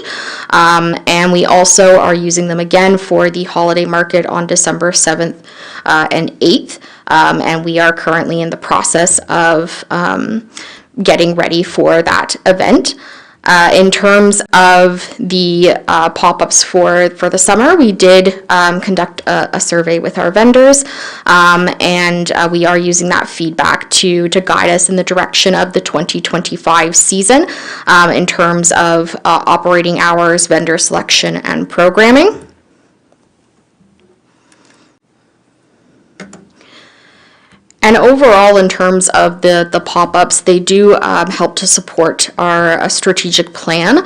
and we also are using them again for the holiday market on December 7th and 8th, and we are currently in the process of getting ready for that event. In terms of the pop-ups for the summer, we did conduct a survey with our vendors, and we are using that feedback to guide us in the direction of the 2025 season in terms of operating hours, vendor selection, and programming. And overall, in terms of the pop-ups, they do help to support our strategic plan,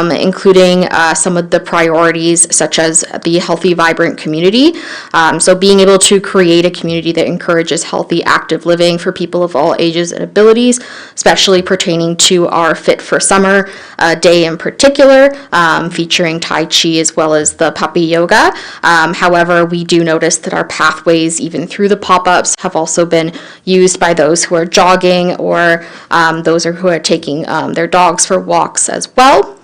including some of the priorities such as the healthy, vibrant community. So being able to create a community that encourages healthy, active living for people of all ages and abilities, especially pertaining to our Fit for Summer day in particular, featuring Tai Chi as well as the puppy yoga. However, we do notice that our pathways, even through the pop-ups, have also been used by those who are jogging or those who are taking their dogs for walks as well.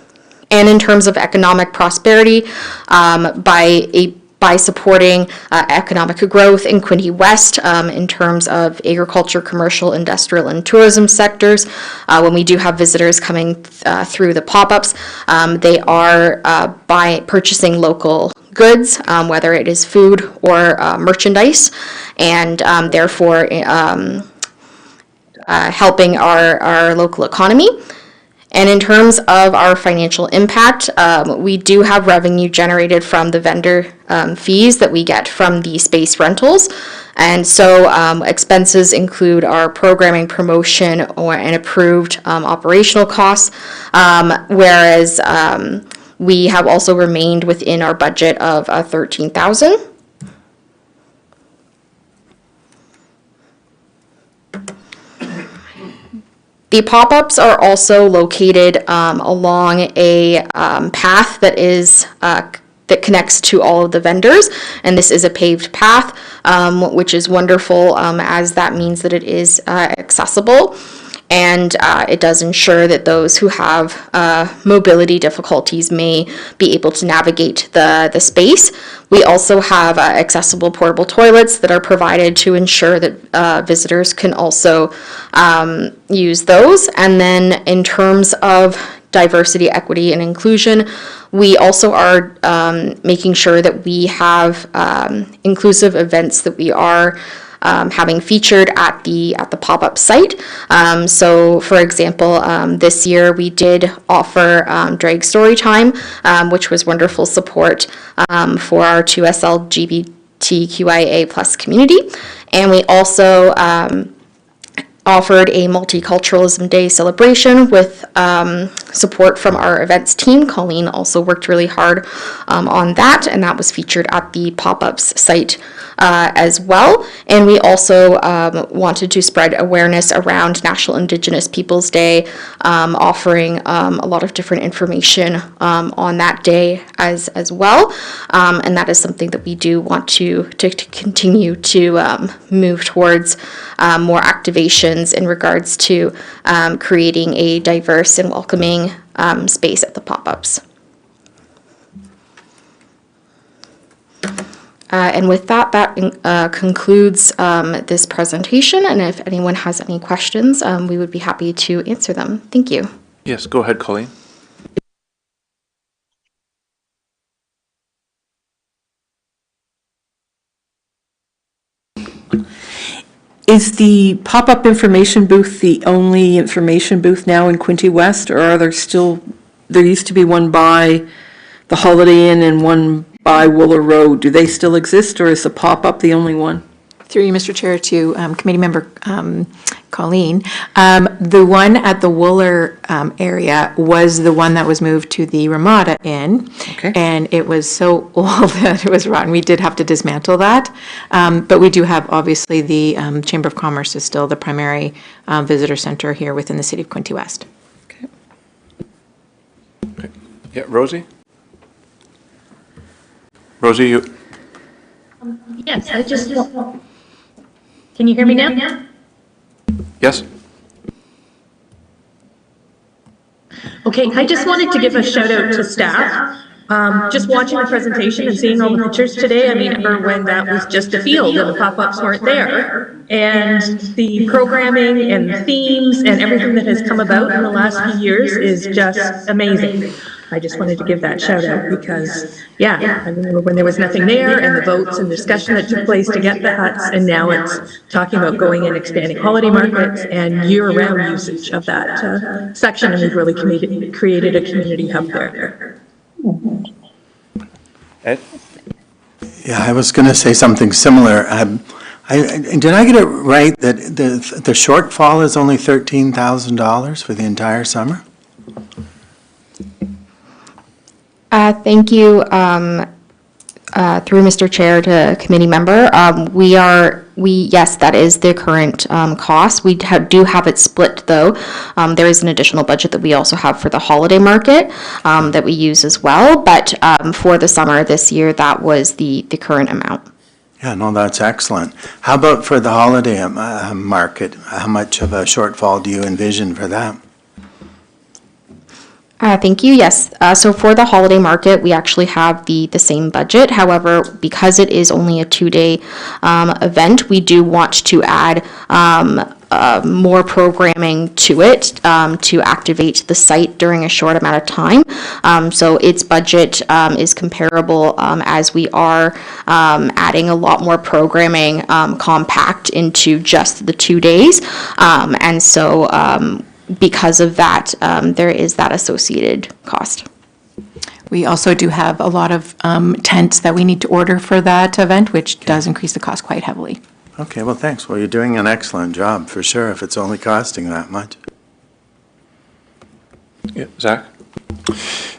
And in terms of economic prosperity, by supporting economic growth in Quinte West in terms of agriculture, commercial, industrial, and tourism sectors. When we do have visitors coming through the pop-ups, they are by purchasing local goods, whether it is food or merchandise, and therefore helping our local economy. And in terms of our financial impact, we do have revenue generated from the vendor fees that we get from the space rentals. And so expenses include our programming, promotion, and approved operational costs, whereas we have also remained within our budget of $13,000. The pop-ups are also located along a path that is that connects to all of the vendors, and this is a paved path, which is wonderful as that means that it is accessible. And it does ensure that those who have mobility difficulties may be able to navigate the space. We also have accessible portable toilets that are provided to ensure that visitors can also use those. And then in terms of diversity, equity, and inclusion, we also are making sure that we have inclusive events that we are having featured at the pop-up site. So for example, this year we did offer drag story time, which was wonderful support for our 2SL LGBTQIA plus community. And we also offered a Multiculturalism Day celebration with support from our events team. Colleen also worked really hard on that, and that was featured at the pop-ups site as well. And we also wanted to spread awareness around National Indigenous Peoples Day, offering a lot of different information on that day as well. And that is something that we do want to continue to move towards more activations in regards to creating a diverse and welcoming space at the pop-ups. And with that, concludes this presentation, and if anyone has any questions, we would be happy to answer them. Thank you. Yes, go ahead, Colleen. Is the pop-up information booth the only information booth now in Quinte West, or are there still, there used to be one by the Holiday Inn and one by Wooler Road. Do they still exist, or is the pop-up the only one? Through you, Mr. Chair, to Committee Member Colleen. The one at the Wooler area was the one that was moved to the Ramada Inn. Okay. And it was so old that it was rotten. We did have to dismantle that. But we do have, obviously, the Chamber of Commerce is still the primary visitor center here within the city of Quinte West. Okay. Okay. Yeah, Rosie? Rosie, you? Yes, I just, can you hear me now? Yes? Okay, I just wanted to give a shout out to staff. Just watching the presentation and seeing all the pictures today, I remember when that was just a field and the pop-ups weren't there. And the programming and the themes and everything that has come about in the last few years is just amazing. I just wanted to give that shout out because, yeah, I remember when there was nothing there and the votes and discussion that took place to get the huts, and now it's talking about going and expanding holiday markets and year-round usage of that section, and we've really created a community hub there. Ed? Yeah, I was going to say something similar. Did I get it right that the shortfall is only $13,000 for the entire summer? Thank you, through Mr. Chair to committee member. Yes, that is the current cost. We do have it split though. There is an additional budget that we also have for the holiday market that we use as well. But for the summer this year, that was the current amount. Yeah, no, that's excellent. How about for the holiday market? How much of a shortfall do you envision for that? Thank you. Yes. So for the holiday market, we actually have the same budget. However, because it is only a 2-day event, we do want to add more programming to it to activate the site during a short amount of time. So its budget is comparable as we are adding a lot more programming compact into just the 2 days. And so because of that, there is that associated cost. We also do have a lot of tents that we need to order for that event, which does increase the cost quite heavily. Okay, well, thanks. Well, you're doing an excellent job, for sure, if it's only costing that much. Yeah, Zach?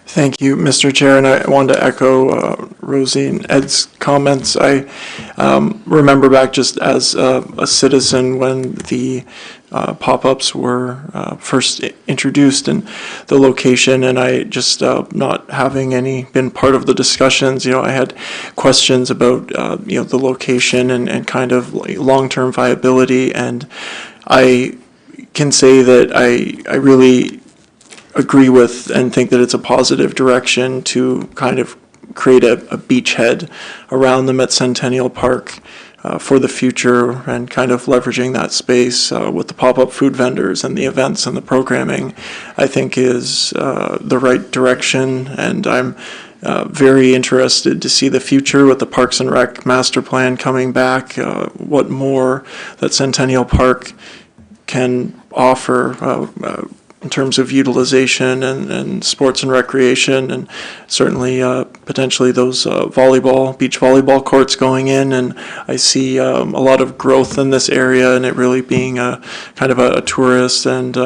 Thank you, Mr. Chair, and I wanted to echo Rosie and Ed's comments. I remember back just as a citizen when the pop-ups were first introduced and the location, and I just not having been part of the discussions, I had questions about, the location and kind of like long-term viability, and I can say that I really agree with and think that it's a positive direction to kind of create a beachhead around them at Centennial Park for the future, and kind of leveraging that space with the pop-up food vendors and the events and the programming, I think is the right direction. And I'm very interested to see the future with the Parks and Rec master plan coming back, what more that Centennial Park can offer in terms of utilization and sports and recreation, and certainly potentially those beach volleyball courts going in. And I see a lot of growth in this area, and it really being a kind of a tourist and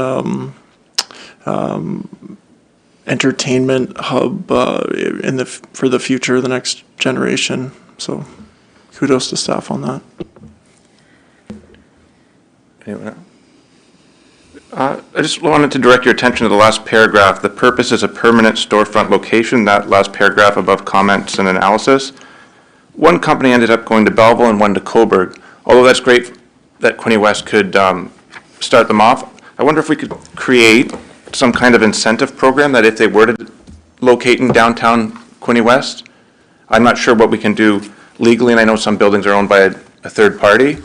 entertainment hub for the future, the next generation. So kudos to staff on that. Anyone else? I just wanted to direct your attention to the last paragraph. The purpose is a permanent storefront location, that last paragraph above comments and analysis. One company ended up going to Belleville and one to Coburg. Although that's great that Quinte West could start them off, I wonder if we could create some kind of incentive program that if they were to locate in downtown Quinte West, I'm not sure what we can do legally, and I know some buildings are owned by a third party,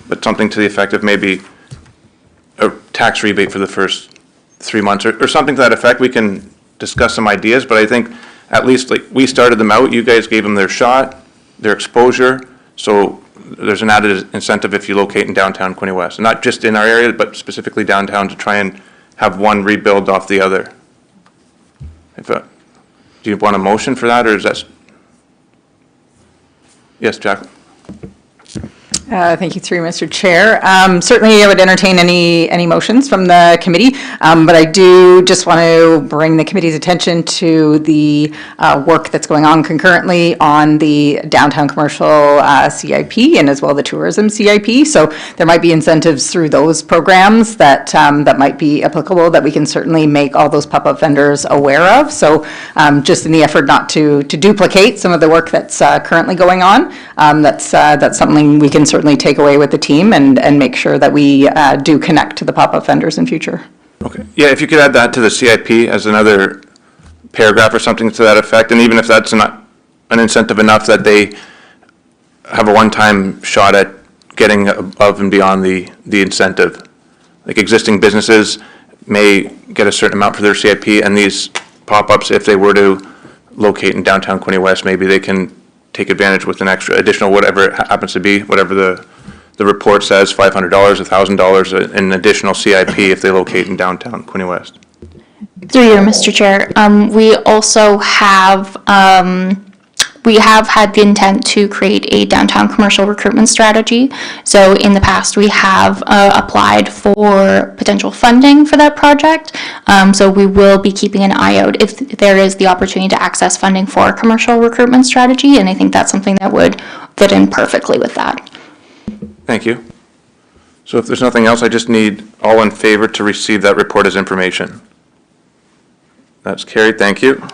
but something to the effect of maybe a tax rebate for the first 3 months or something to that effect. We can discuss some ideas, but I think at least like we started them out, you guys gave them their shot, their exposure, so there's an added incentive if you locate in downtown Quinte West. Not just in our area, but specifically downtown, to try and have one rebuild off the other. Do you want a motion for that, or is that? Yes, Jacqueline? Thank you, through Mr. Chair. Certainly, I would entertain any motions from the committee, but I do just want to bring the committee's attention to the work that's going on concurrently on the downtown commercial CIP and as well the tourism CIP. So there might be incentives through those programs that might be applicable that we can certainly make all those pop-up vendors aware of. So just in the effort not to duplicate some of the work that's currently going on, that's something we can certainly take away with the team and make sure that we do connect to the pop-up vendors in future. Okay. Yeah, if you could add that to the CIP as another paragraph or something to that effect, and even if that's not an incentive enough that they have a one-time shot at getting above and beyond the incentive. Like existing businesses may get a certain amount for their CIP, and these pop-ups, if they were to locate in downtown Quinte West, maybe they can take advantage with an extra additional, whatever it happens to be, whatever the report says, $500, $1,000, an additional CIP if they locate in downtown Quinte West. Through you, Mr. Chair, we also have had the intent to create a downtown commercial recruitment strategy. So in the past, we have applied for potential funding for that project. So we will be keeping an eye out if there is the opportunity to access funding for a commercial recruitment strategy, and I think that's something that would fit in perfectly with that. Thank you. So if there's nothing else, I just need all in favor to receive that report as information. That's carried. Thank you.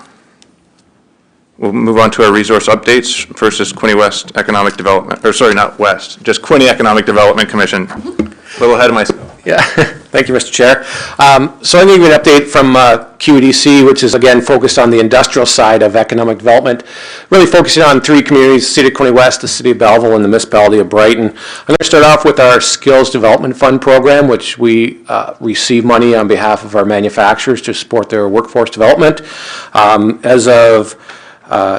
We'll move on to our resource updates. First is Quinte West Economic Development, or sorry, not West, just Quinte Economic Development Commission. A little ahead of myself. Yeah, thank you, Mr. Chair. So I'm going to give you an update from QEDC, which is again focused on the industrial side of economic development, really focusing on three communities: the City of Quinte West, the City of Belleville, and the Municipality of Brighton. I'm going to start off with our Skills Development Fund program, which we receive money on behalf of our manufacturers to support their workforce development. As of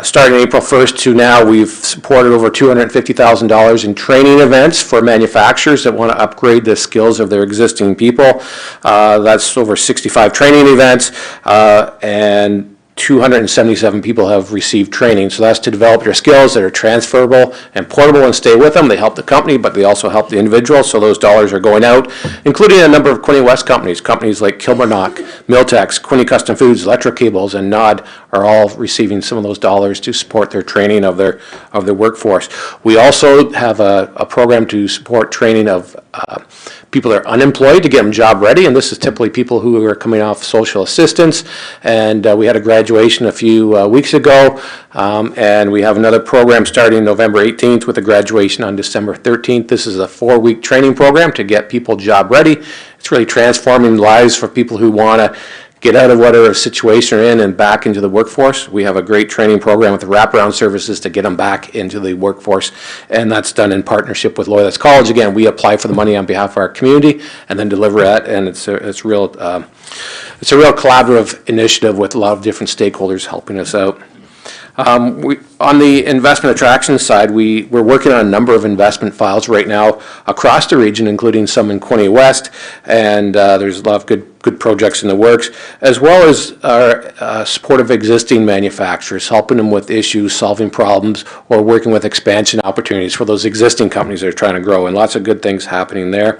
Starting April 1st to now, we've supported over $250,000 in training events for manufacturers that want to upgrade the skills of their existing people. That's over 65 training events, and 277 people have received training. So that's to develop your skills that are transferable and portable and stay with them. They help the company, but they also help the individual. So those dollars are going out, including a number of Quinte West companies. Companies like Kilmarnock, Miltex, Quinte Custom Foods, Electric Cables, and Nod are all receiving some of those dollars to support their training of their workforce. We also have a program to support training of people that are unemployed to get them job ready, and this is typically people who are coming off social assistance. And we had a graduation a few weeks ago, and we have another program starting November 18th with a graduation on December 13th. This is a 4-week training program to get people job ready. It's really transforming lives for people who want to get out of whatever situation they're in and back into the workforce. We have a great training program with the wraparound services to get them back into the workforce, and that's done in partnership with Loyalist College. Again, we apply for the money on behalf of our community and then deliver it, and it's a real collaborative initiative with a lot of different stakeholders helping us out. On the investment attraction side, we're working on a number of investment files right now across the region, including some in Quinte West, and there's a lot of good projects in the works, as well as our support of existing manufacturers, helping them with issues, solving problems, or working with expansion opportunities for those existing companies that are trying to grow, and lots of good things happening there.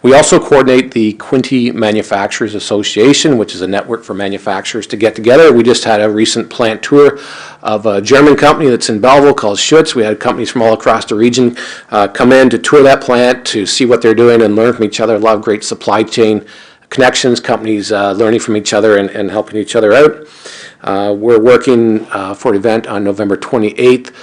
We also coordinate the Quinte Manufacturers Association, which is a network for manufacturers to get together. We just had a recent plant tour of a German company that's in Belleville called Schutz. We had companies from all across the region come in to tour that plant to see what they're doing and learn from each other. A lot of great supply chain connections, companies learning from each other and helping each other out. We're working for an event on November 28th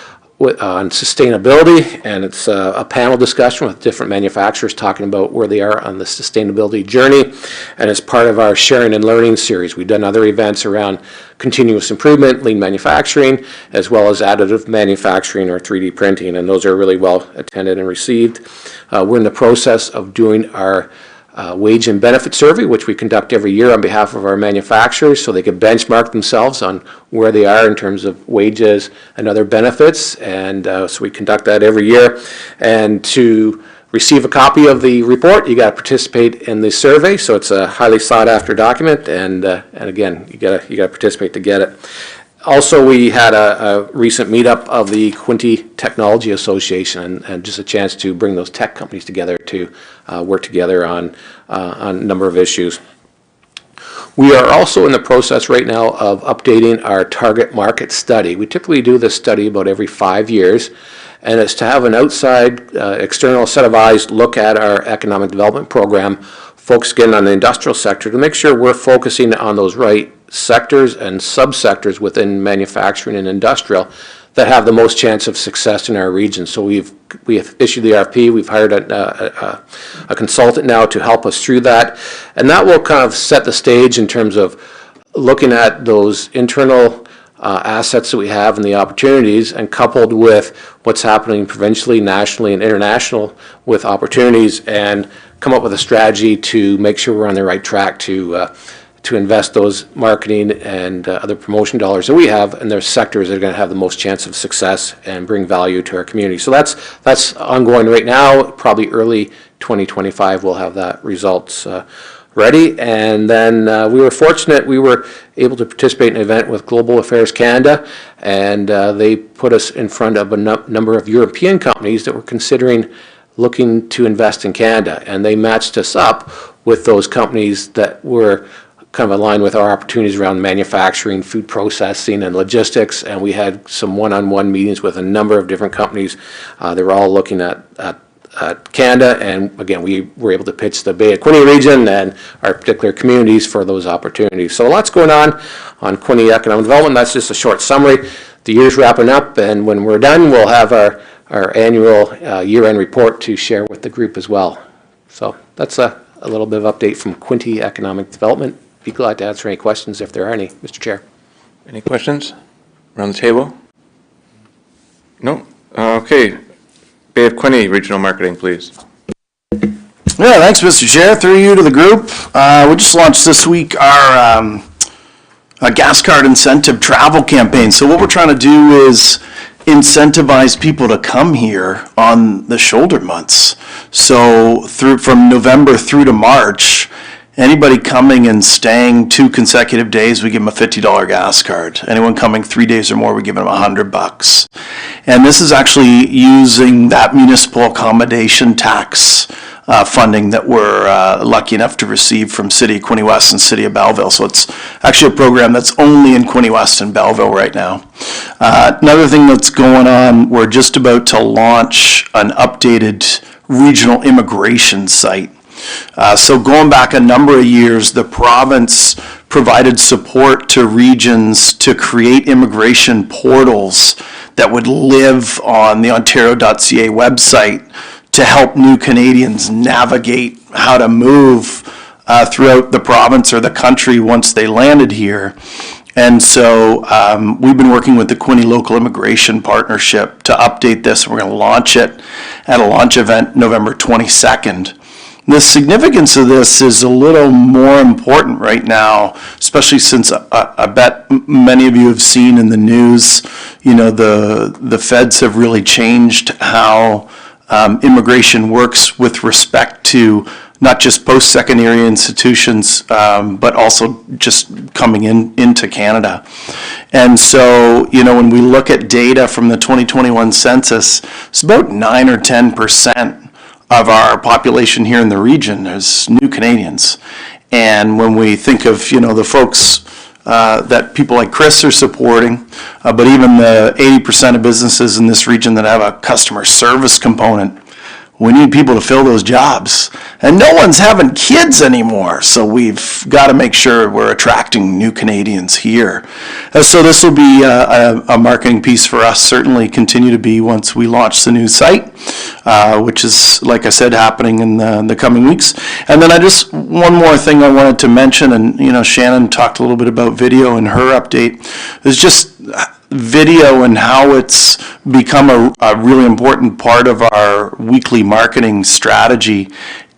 on sustainability, and it's a panel discussion with different manufacturers talking about where they are on the sustainability journey, and it's part of our sharing and learning series. We've done other events around continuous improvement, lean manufacturing, as well as additive manufacturing or 3D printing, and those are really well attended and received. We're in the process of doing our wage and benefit survey, which we conduct every year on behalf of our manufacturers so they can benchmark themselves on where they are in terms of wages and other benefits, and so we conduct that every year. And to receive a copy of the report, you got to participate in the survey, so it's a highly sought after document, and again, you got to participate to get it. Also, we had a recent meetup of the Quinte Technology Association, and just a chance to bring those tech companies together to work together on a number of issues. We are also in the process right now of updating our target market study. We typically do this study about every 5 years, and it's to have an outside external set of eyes look at our economic development program, focus again on the industrial sector to make sure we're focusing on those right sectors and subsectors within manufacturing and industrial that have the most chance of success in our region. So we have issued the RFP. We've hired a consultant now to help us through that, and that will kind of set the stage in terms of looking at those internal assets that we have and the opportunities, and coupled with what's happening provincially, nationally, and international with opportunities, and come up with a strategy to make sure we're on the right track to invest those marketing and other promotion dollars that we have in those sectors that are going to have the most chance of success and bring value to our community. So that's ongoing right now. Probably early 2025 we'll have that results ready. And then we were fortunate, we were able to participate in an event with Global Affairs Canada, and they put us in front of a number of European companies that were considering looking to invest in Canada, and they matched us up with those companies that were kind of aligned with our opportunities around manufacturing, food processing, and logistics, and we had some one-on-one meetings with a number of different companies. They were all looking at Canada, and again, we were able to pitch the Bay of Quinte region and our particular communities for those opportunities. So lots going on Quinte Economic Development. That's just a short summary. The year's wrapping up, and when we're done, we'll have our annual year-end report to share with the group as well. So that's a little bit of update from Quinte Economic Development. Be glad to answer any questions if there are any, Mr. Chair. Any questions around the table? No? Okay. Bay of Quinte Regional Marketing, please. Yeah, thanks, Mr. Chair. Through you to the group. We just launched this week our a gas card incentive travel campaign. So what we're trying to do is incentivize people to come here on the shoulder months. So from November through to March, anybody coming and staying 2 consecutive days, we give them a $50 gas card. Anyone coming 3 days or more, we give them $100. And this is actually using that municipal accommodation tax funding that we're lucky enough to receive from City of Quinte West and City of Belleville. So it's actually a program that's only in Quinte West and Belleville right now. Another thing that's going on, we're just about to launch an updated regional immigration site. So going back a number of years, the province provided support to regions to create immigration portals that would live on the ontario.ca website to help new Canadians navigate how to move throughout the province or the country once they landed here. And so we've been working with the Quinte Local Immigration Partnership to update this. We're going to launch it at a launch event November 22nd. The significance of this is a little more important right now, especially since I bet many of you have seen in the news, the feds have really changed how immigration works with respect to not just post-secondary institutions, but also just coming into Canada. And so, when we look at data from the 2021 census, it's about 9 or 10% of our population here in the region is new Canadians. And when we think of, the folks that people like Chris are supporting, but even the 80% of businesses in this region that have a customer service component, we need people to fill those jobs. And no one's having kids anymore, so we've got to make sure we're attracting new Canadians here. So this will be a marketing piece for us, certainly continue to be once we launch the new site, which is, like I said, happening in the coming weeks. And then one more thing I wanted to mention, and Shannon talked a little bit about video in her update, is just video and how it's become a really important part of our weekly marketing strategy.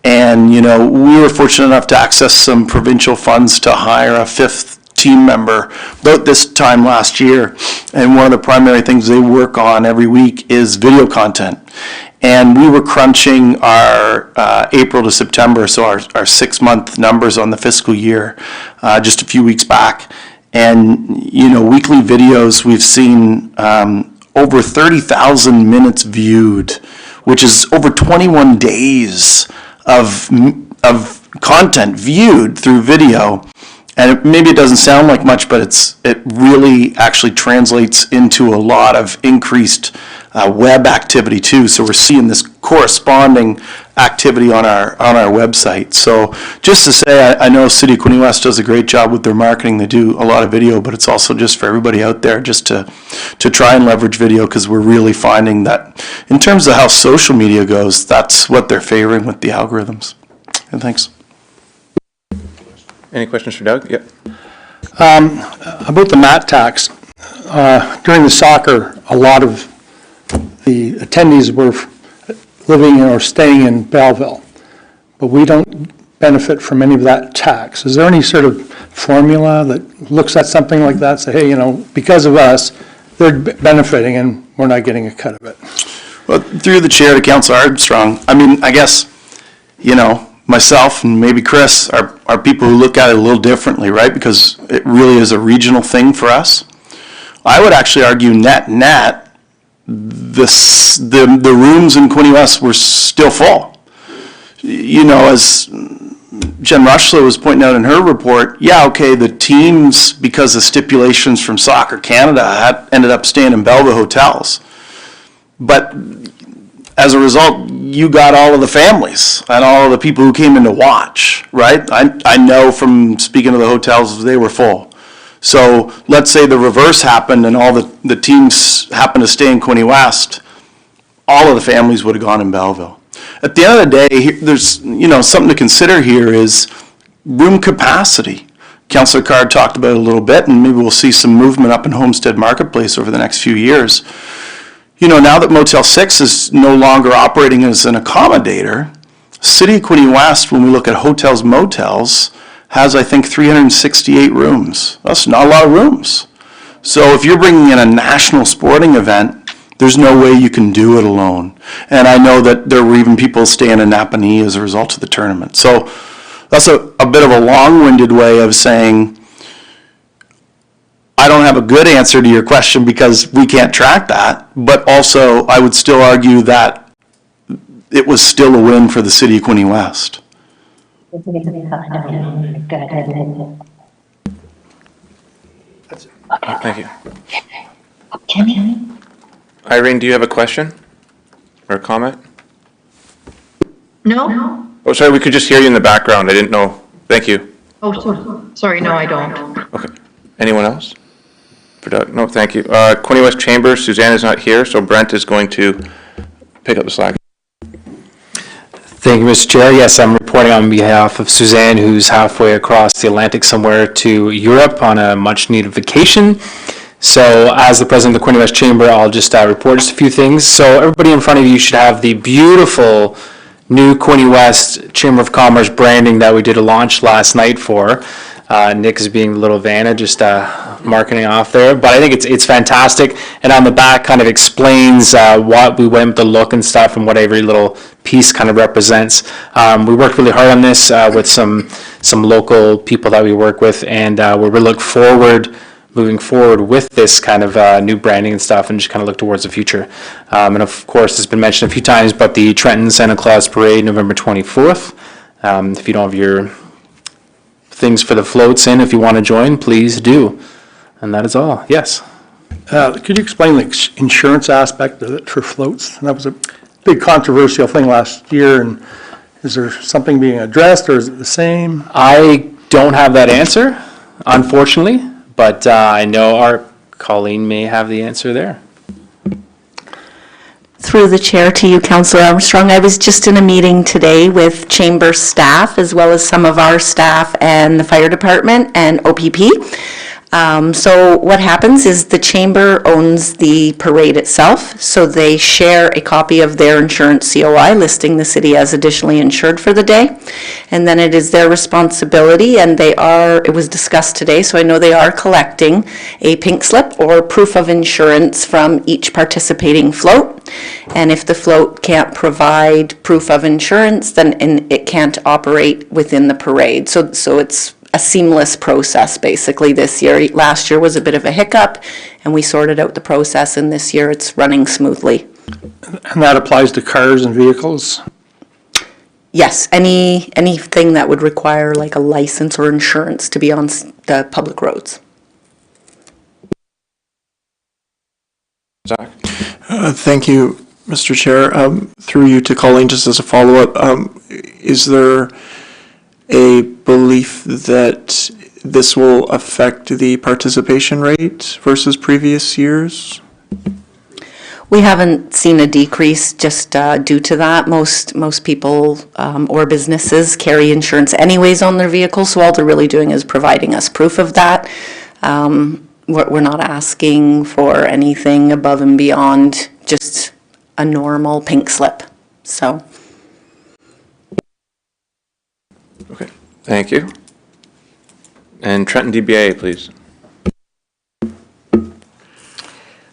And, we were fortunate enough to access some provincial funds to hire a 5th team member about this time last year. And one of the primary things they work on every week is video content. And we were crunching our April to September, so our 6-month numbers on the fiscal year just a few weeks back. And, weekly videos, we've seen over 30,000 minutes viewed, which is over 21 days of content viewed through video. And maybe it doesn't sound like much, but it really actually translates into a lot of increased web activity too. So we're seeing this corresponding activity on our website. So just to say, I know City of Quinte West does a great job with their marketing. They do a lot of video, but it's also just for everybody out there just to try and leverage video, because we're really finding that in terms of how social media goes, that's what they're favoring with the algorithms. And thanks. Any questions for Doug? Yep. About the mat tax, during the soccer, a lot of the attendees were living or staying in Belleville, but we don't benefit from any of that tax. Is there any sort of formula that looks at something like that, say, hey, because of us, they're benefiting and we're not getting a cut of it? Well, through the chair to Councillor Armstrong, I guess, myself and maybe Chris are people who look at it a little differently, right? Because it really is a regional thing for us. I would actually argue net, the rooms in Quinte West were still full. As Jen Rushlow was pointing out in her report, the teams, because of stipulations from Soccer Canada, ended up staying in Belleville hotels. But as a result, you got all of the families and all of the people who came in to watch, right? I know from speaking to the hotels, they were full. So let's say the reverse happened and all the teams happened to stay in Quinte West, all of the families would have gone in Belleville. At the end of the day, there's something to consider here is room capacity. Councillor Card talked about it a little bit, and maybe we'll see some movement up in Homestead Marketplace over the next few years. Now that Motel 6 is no longer operating as an accommodator, City of Quinte West, when we look at hotels, motels, has, I think, 368 rooms. That's not a lot of rooms. So if you're bringing in a national sporting event, there's no way you can do it alone. And I know that there were even people staying in Napanee as a result of the tournament. So that's a bit of a long-winded way of saying, I don't have a good answer to your question because we can't track that, but also I would still argue that it was still a win for the city of Quinte West. Thank you. Irene, do you have a question or a comment? No? Oh, sorry, we could just hear you in the background. I didn't know. Thank you. Oh, sorry, no, I don't. Okay. Anyone else? For Doug? No, thank you. Quinte West Chamber, Suzanne is not here, so Brent is going to pick up the slack. Thank you, Mr. Chair. Yes, I'm reporting on behalf of Suzanne, who's halfway across the Atlantic somewhere to Europe on a much-needed vacation. So as the president of the Quinte West Chamber, I'll just report just a few things. So everybody in front of you should have the beautiful new Quinte West Chamber of Commerce branding that we did a launch last night for. Nick is being the little Vanna, just marketing off there. But I think it's fantastic. And on the back kind of explains what we went with the look and stuff and what every little piece kind of represents. We worked really hard on this with some local people that we work with, and we look forward moving forward with this kind of new branding and stuff, and just kind of look towards the future. And of course, it's been mentioned a few times, but the Trenton Santa Claus Parade, November 24th. If you don't have your things for the floats in, if you want to join, please do. And that is all. Yes. Could you explain the insurance aspect of it for floats? That was a big controversial thing last year, and is there something being addressed, or is it the same? I don't have that answer, unfortunately, but I know our Colleen may have the answer there. Through the chair to you, Councillor Armstrong, I was just in a meeting today with chamber staff as well as some of our staff and the fire department and OPP. So what happens is the chamber owns the parade itself, so they share a copy of their insurance COI listing the city as additionally insured for the day. And then it is their responsibility, and it was discussed today, so I know they are collecting a pink slip or proof of insurance from each participating float. And if the float can't provide proof of insurance, then it can't operate within the parade. So it's a seamless process basically this year. Last year was a bit of a hiccup, and we sorted out the process, and this year it's running smoothly. And that applies to cars and vehicles? Yes, anything that would require like a license or insurance to be on the public roads. Zach? Thank you, Mr. Chair. Through you to Colleen, just as a follow-up, is there a belief that this will affect the participation rate versus previous years? We haven't seen a decrease just due to that. Most people or businesses carry insurance anyways on their vehicles, so all they're really doing is providing us proof of that. We're not asking for anything above and beyond just a normal pink slip. So. Okay, thank you. And Trenton DBA, please.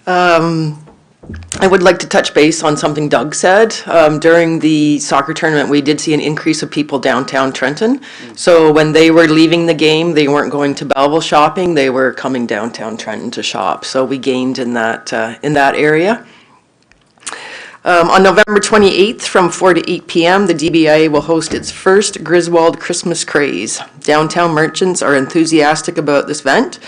I would like to touch base on something Doug said. During the soccer tournament, we did see an increase of people downtown Trenton. So when they were leaving the game, they weren't going to Belleville shopping, they were coming downtown Trenton to shop. So we gained in that area. On November 28th from 4 to 8 p.m., the DBIA will host its first Griswold Christmas Craze. Downtown merchants are enthusiastic about this event.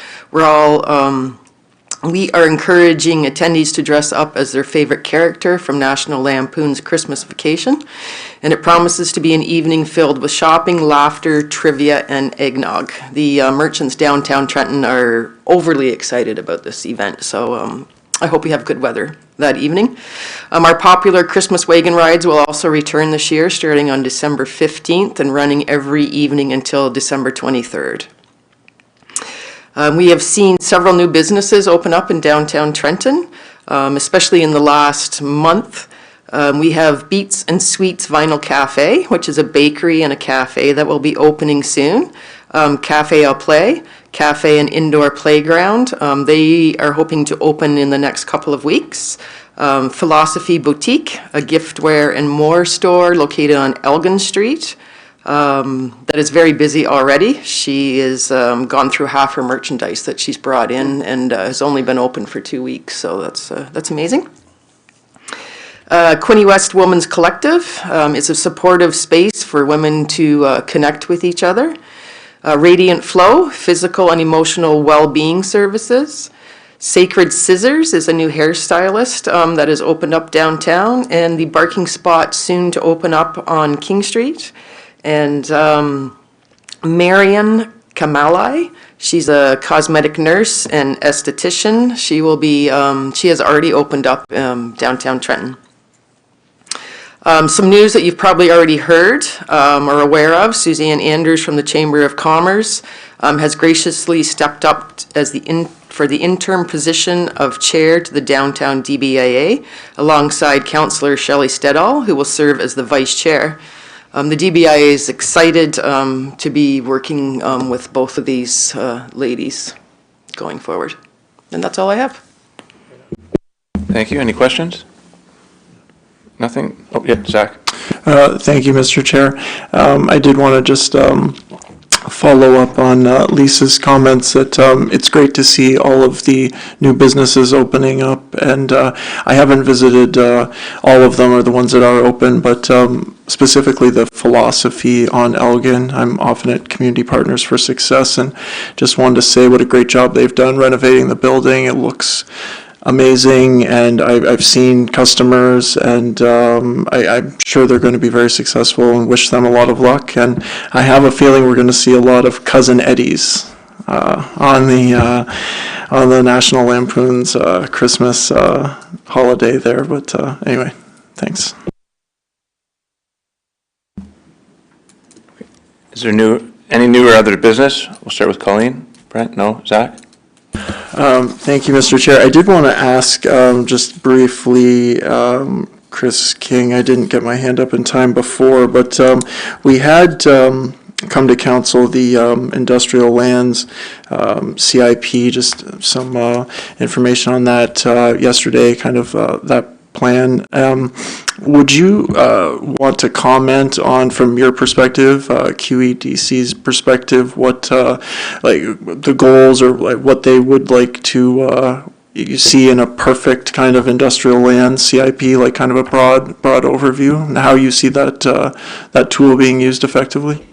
We are encouraging attendees to dress up as their favorite character from National Lampoon's Christmas Vacation, and it promises to be an evening filled with shopping, laughter, trivia, and eggnog. The merchants downtown Trenton are overly excited about this event, so I hope we have good weather that evening. Our popular Christmas wagon rides will also return this year, starting on December 15th and running every evening until December 23rd. We have seen several new businesses open up in downtown Trenton, especially in the last month. We have Beats and Sweets Vinyl Cafe, which is a bakery and a cafe that will be opening soon. Cafe Au Play, cafe and indoor playground. They are hoping to open in the next couple of weeks. Philosophy Boutique, a giftware and more store located on Elgin Street. That is very busy already. She has gone through half her merchandise that she's brought in and has only been open for 2 weeks, so that's amazing. Quinte West Women's Collective is a supportive space for women to connect with each other. Radiant Flow, physical and emotional well-being services. Sacred Scissors is a new hairstylist that has opened up downtown, and the Barking Spot soon to open up on King Street. And Marian Kamalai, she's a cosmetic nurse and esthetician. She will be, she has already opened up downtown Trenton. Some news that you've probably already heard or aware of, Suzanne Andrews from the Chamber of Commerce has graciously stepped up as for the interim position of chair to the downtown DBIA, alongside Councillor Shelley Steadall, who will serve as the vice chair. The DBIA is excited to be working with both of these ladies going forward. And that's all I have. Thank you. Any questions? Nothing? Oh, yeah, Zach. Thank you, Mr. Chair. I did want to just follow up on Lisa's comments that it's great to see all of the new businesses opening up, and I haven't visited all of them or the ones that are open, but specifically the Philosophy on Elgin. I'm often at Community Partners for Success, and just wanted to say what a great job they've done renovating the building. It looks amazing, and I've seen customers, and I'm sure they're going to be very successful, and wish them a lot of luck. And I have a feeling we're going to see a lot of Cousin Eddies on the National Lampoon's Christmas holiday there. But anyway, thanks. Is there any new or other business? We'll start with Colleen. Brent? No? Zach? Thank you, Mr. Chair. I did want to ask just briefly, Chris King, I didn't get my hand up in time before, but we had come to council the industrial lands CIP, just some information on that yesterday, kind of that plan. Would you want to comment on, from your perspective, QEDC's perspective, what like the goals or like what they would like to you see in a perfect kind of industrial land CIP, like kind of a broad overview, and how you see that that tool being used effectively?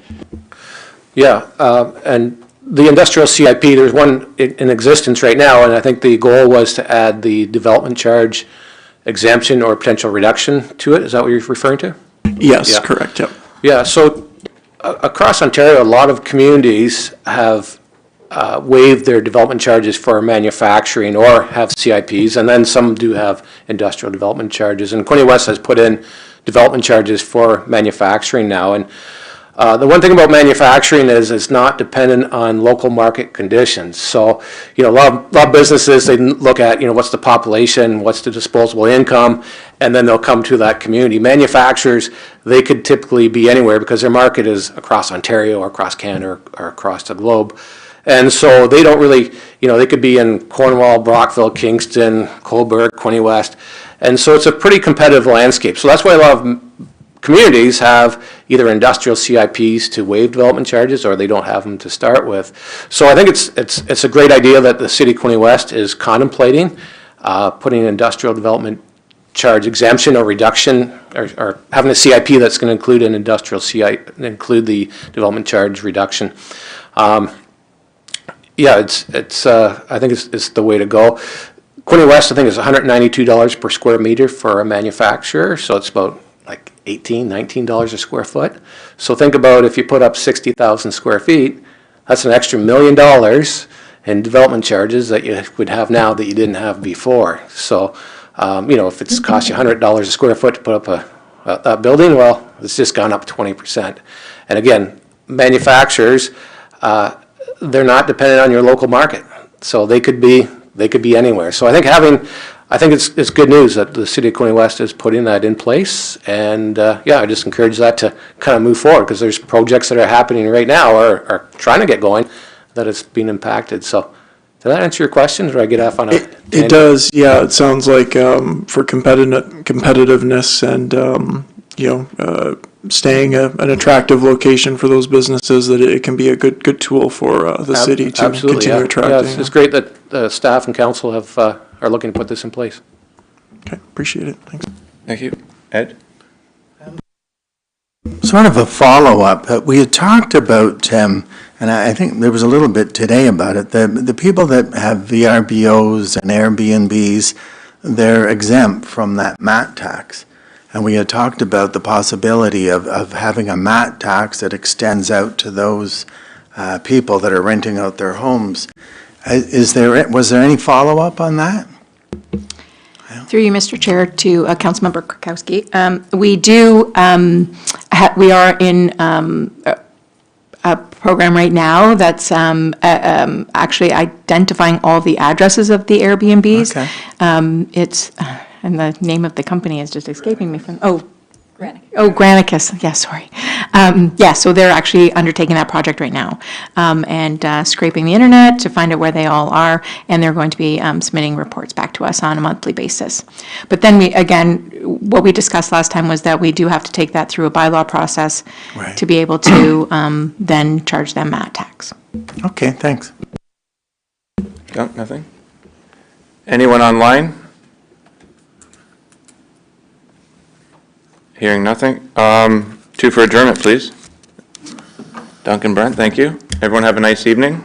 Yeah, and the industrial CIP, there's one in existence right now, and I think the goal was to add the development charge exemption or potential reduction to it. Is that what you're referring to? Yes, yeah. Correct, yep. Yeah, so across Ontario, a lot of communities have waived their development charges for manufacturing or have CIPs, and then some do have industrial development charges. And Quinte West has put in development charges for manufacturing now. And the one thing about manufacturing is it's not dependent on local market conditions. So, you know, a lot of businesses, they look at, you know, what's the population, what's the disposable income, and then they'll come to that community. Manufacturers, they could typically be anywhere because their market is across Ontario or across Canada or across the globe. And so they don't really, you know, they could be in Cornwall, Brockville, Kingston, Cobourg, Quinte West. And so it's a pretty competitive landscape. So that's why a lot of communities have either industrial CIPs to waive development charges, or they don't have them to start with. So I think it's a great idea that the City of Quinte West is contemplating putting an industrial development charge exemption or reduction, or having a CIP that's going to include an industrial CIP, include the development charge reduction. Yeah, I think it's the way to go. Quinte West, I think, is $192 per square meter for a manufacturer, so it's about like $18, $19 a square foot. So think about if you put up 60,000 square feet, that's an extra $1 million in development charges that you would have now that you didn't have before. So, you know, if it's cost you $100 a square foot to put up a building, well, it's just gone up 20%. And again, manufacturers, they're not dependent on your local market, so they could be anywhere. So I think having I think it's good news that the city of Quinte West is putting that in place, and I just encourage that to kind of move forward, because there's projects that are happening right now or are trying to get going that it's being impacted. So, did that answer your question, or did I get off on a tangent? It does, yeah. It sounds like for competitiveness and staying an attractive location for those businesses, that it can be a good tool for the city to Absolutely, continue attracting. Yeah, it's great that staff and council are looking to put this in place. Okay, appreciate it. Thanks. Thank you. Ed? Sort of a follow-up. We had talked about, and I think there was a little bit today about it, the people that have VRBOs and Airbnbs, they're exempt from that MAT tax. And we had talked about the possibility of having a MAT tax that extends out to those people that are renting out their homes. Was there any follow-up on that? Through you, Mr. Chair, to Councilmember Krakowski. We are in a program right now that's actually identifying all the addresses of the Airbnbs. Okay. And the name of the company is just escaping me from, Granicus, yeah, sorry. So they're actually undertaking that project right now, and scraping the internet to find out where they all are, and they're going to be submitting reports back to us on a monthly basis. But then what we discussed last time was that we do have to take that through a bylaw process to be able to then charge them MAT tax. Okay, thanks. Nothing? Anyone online? Hearing nothing. Two for adjournment, please. Duncan, Brent, thank you. Everyone have a nice evening.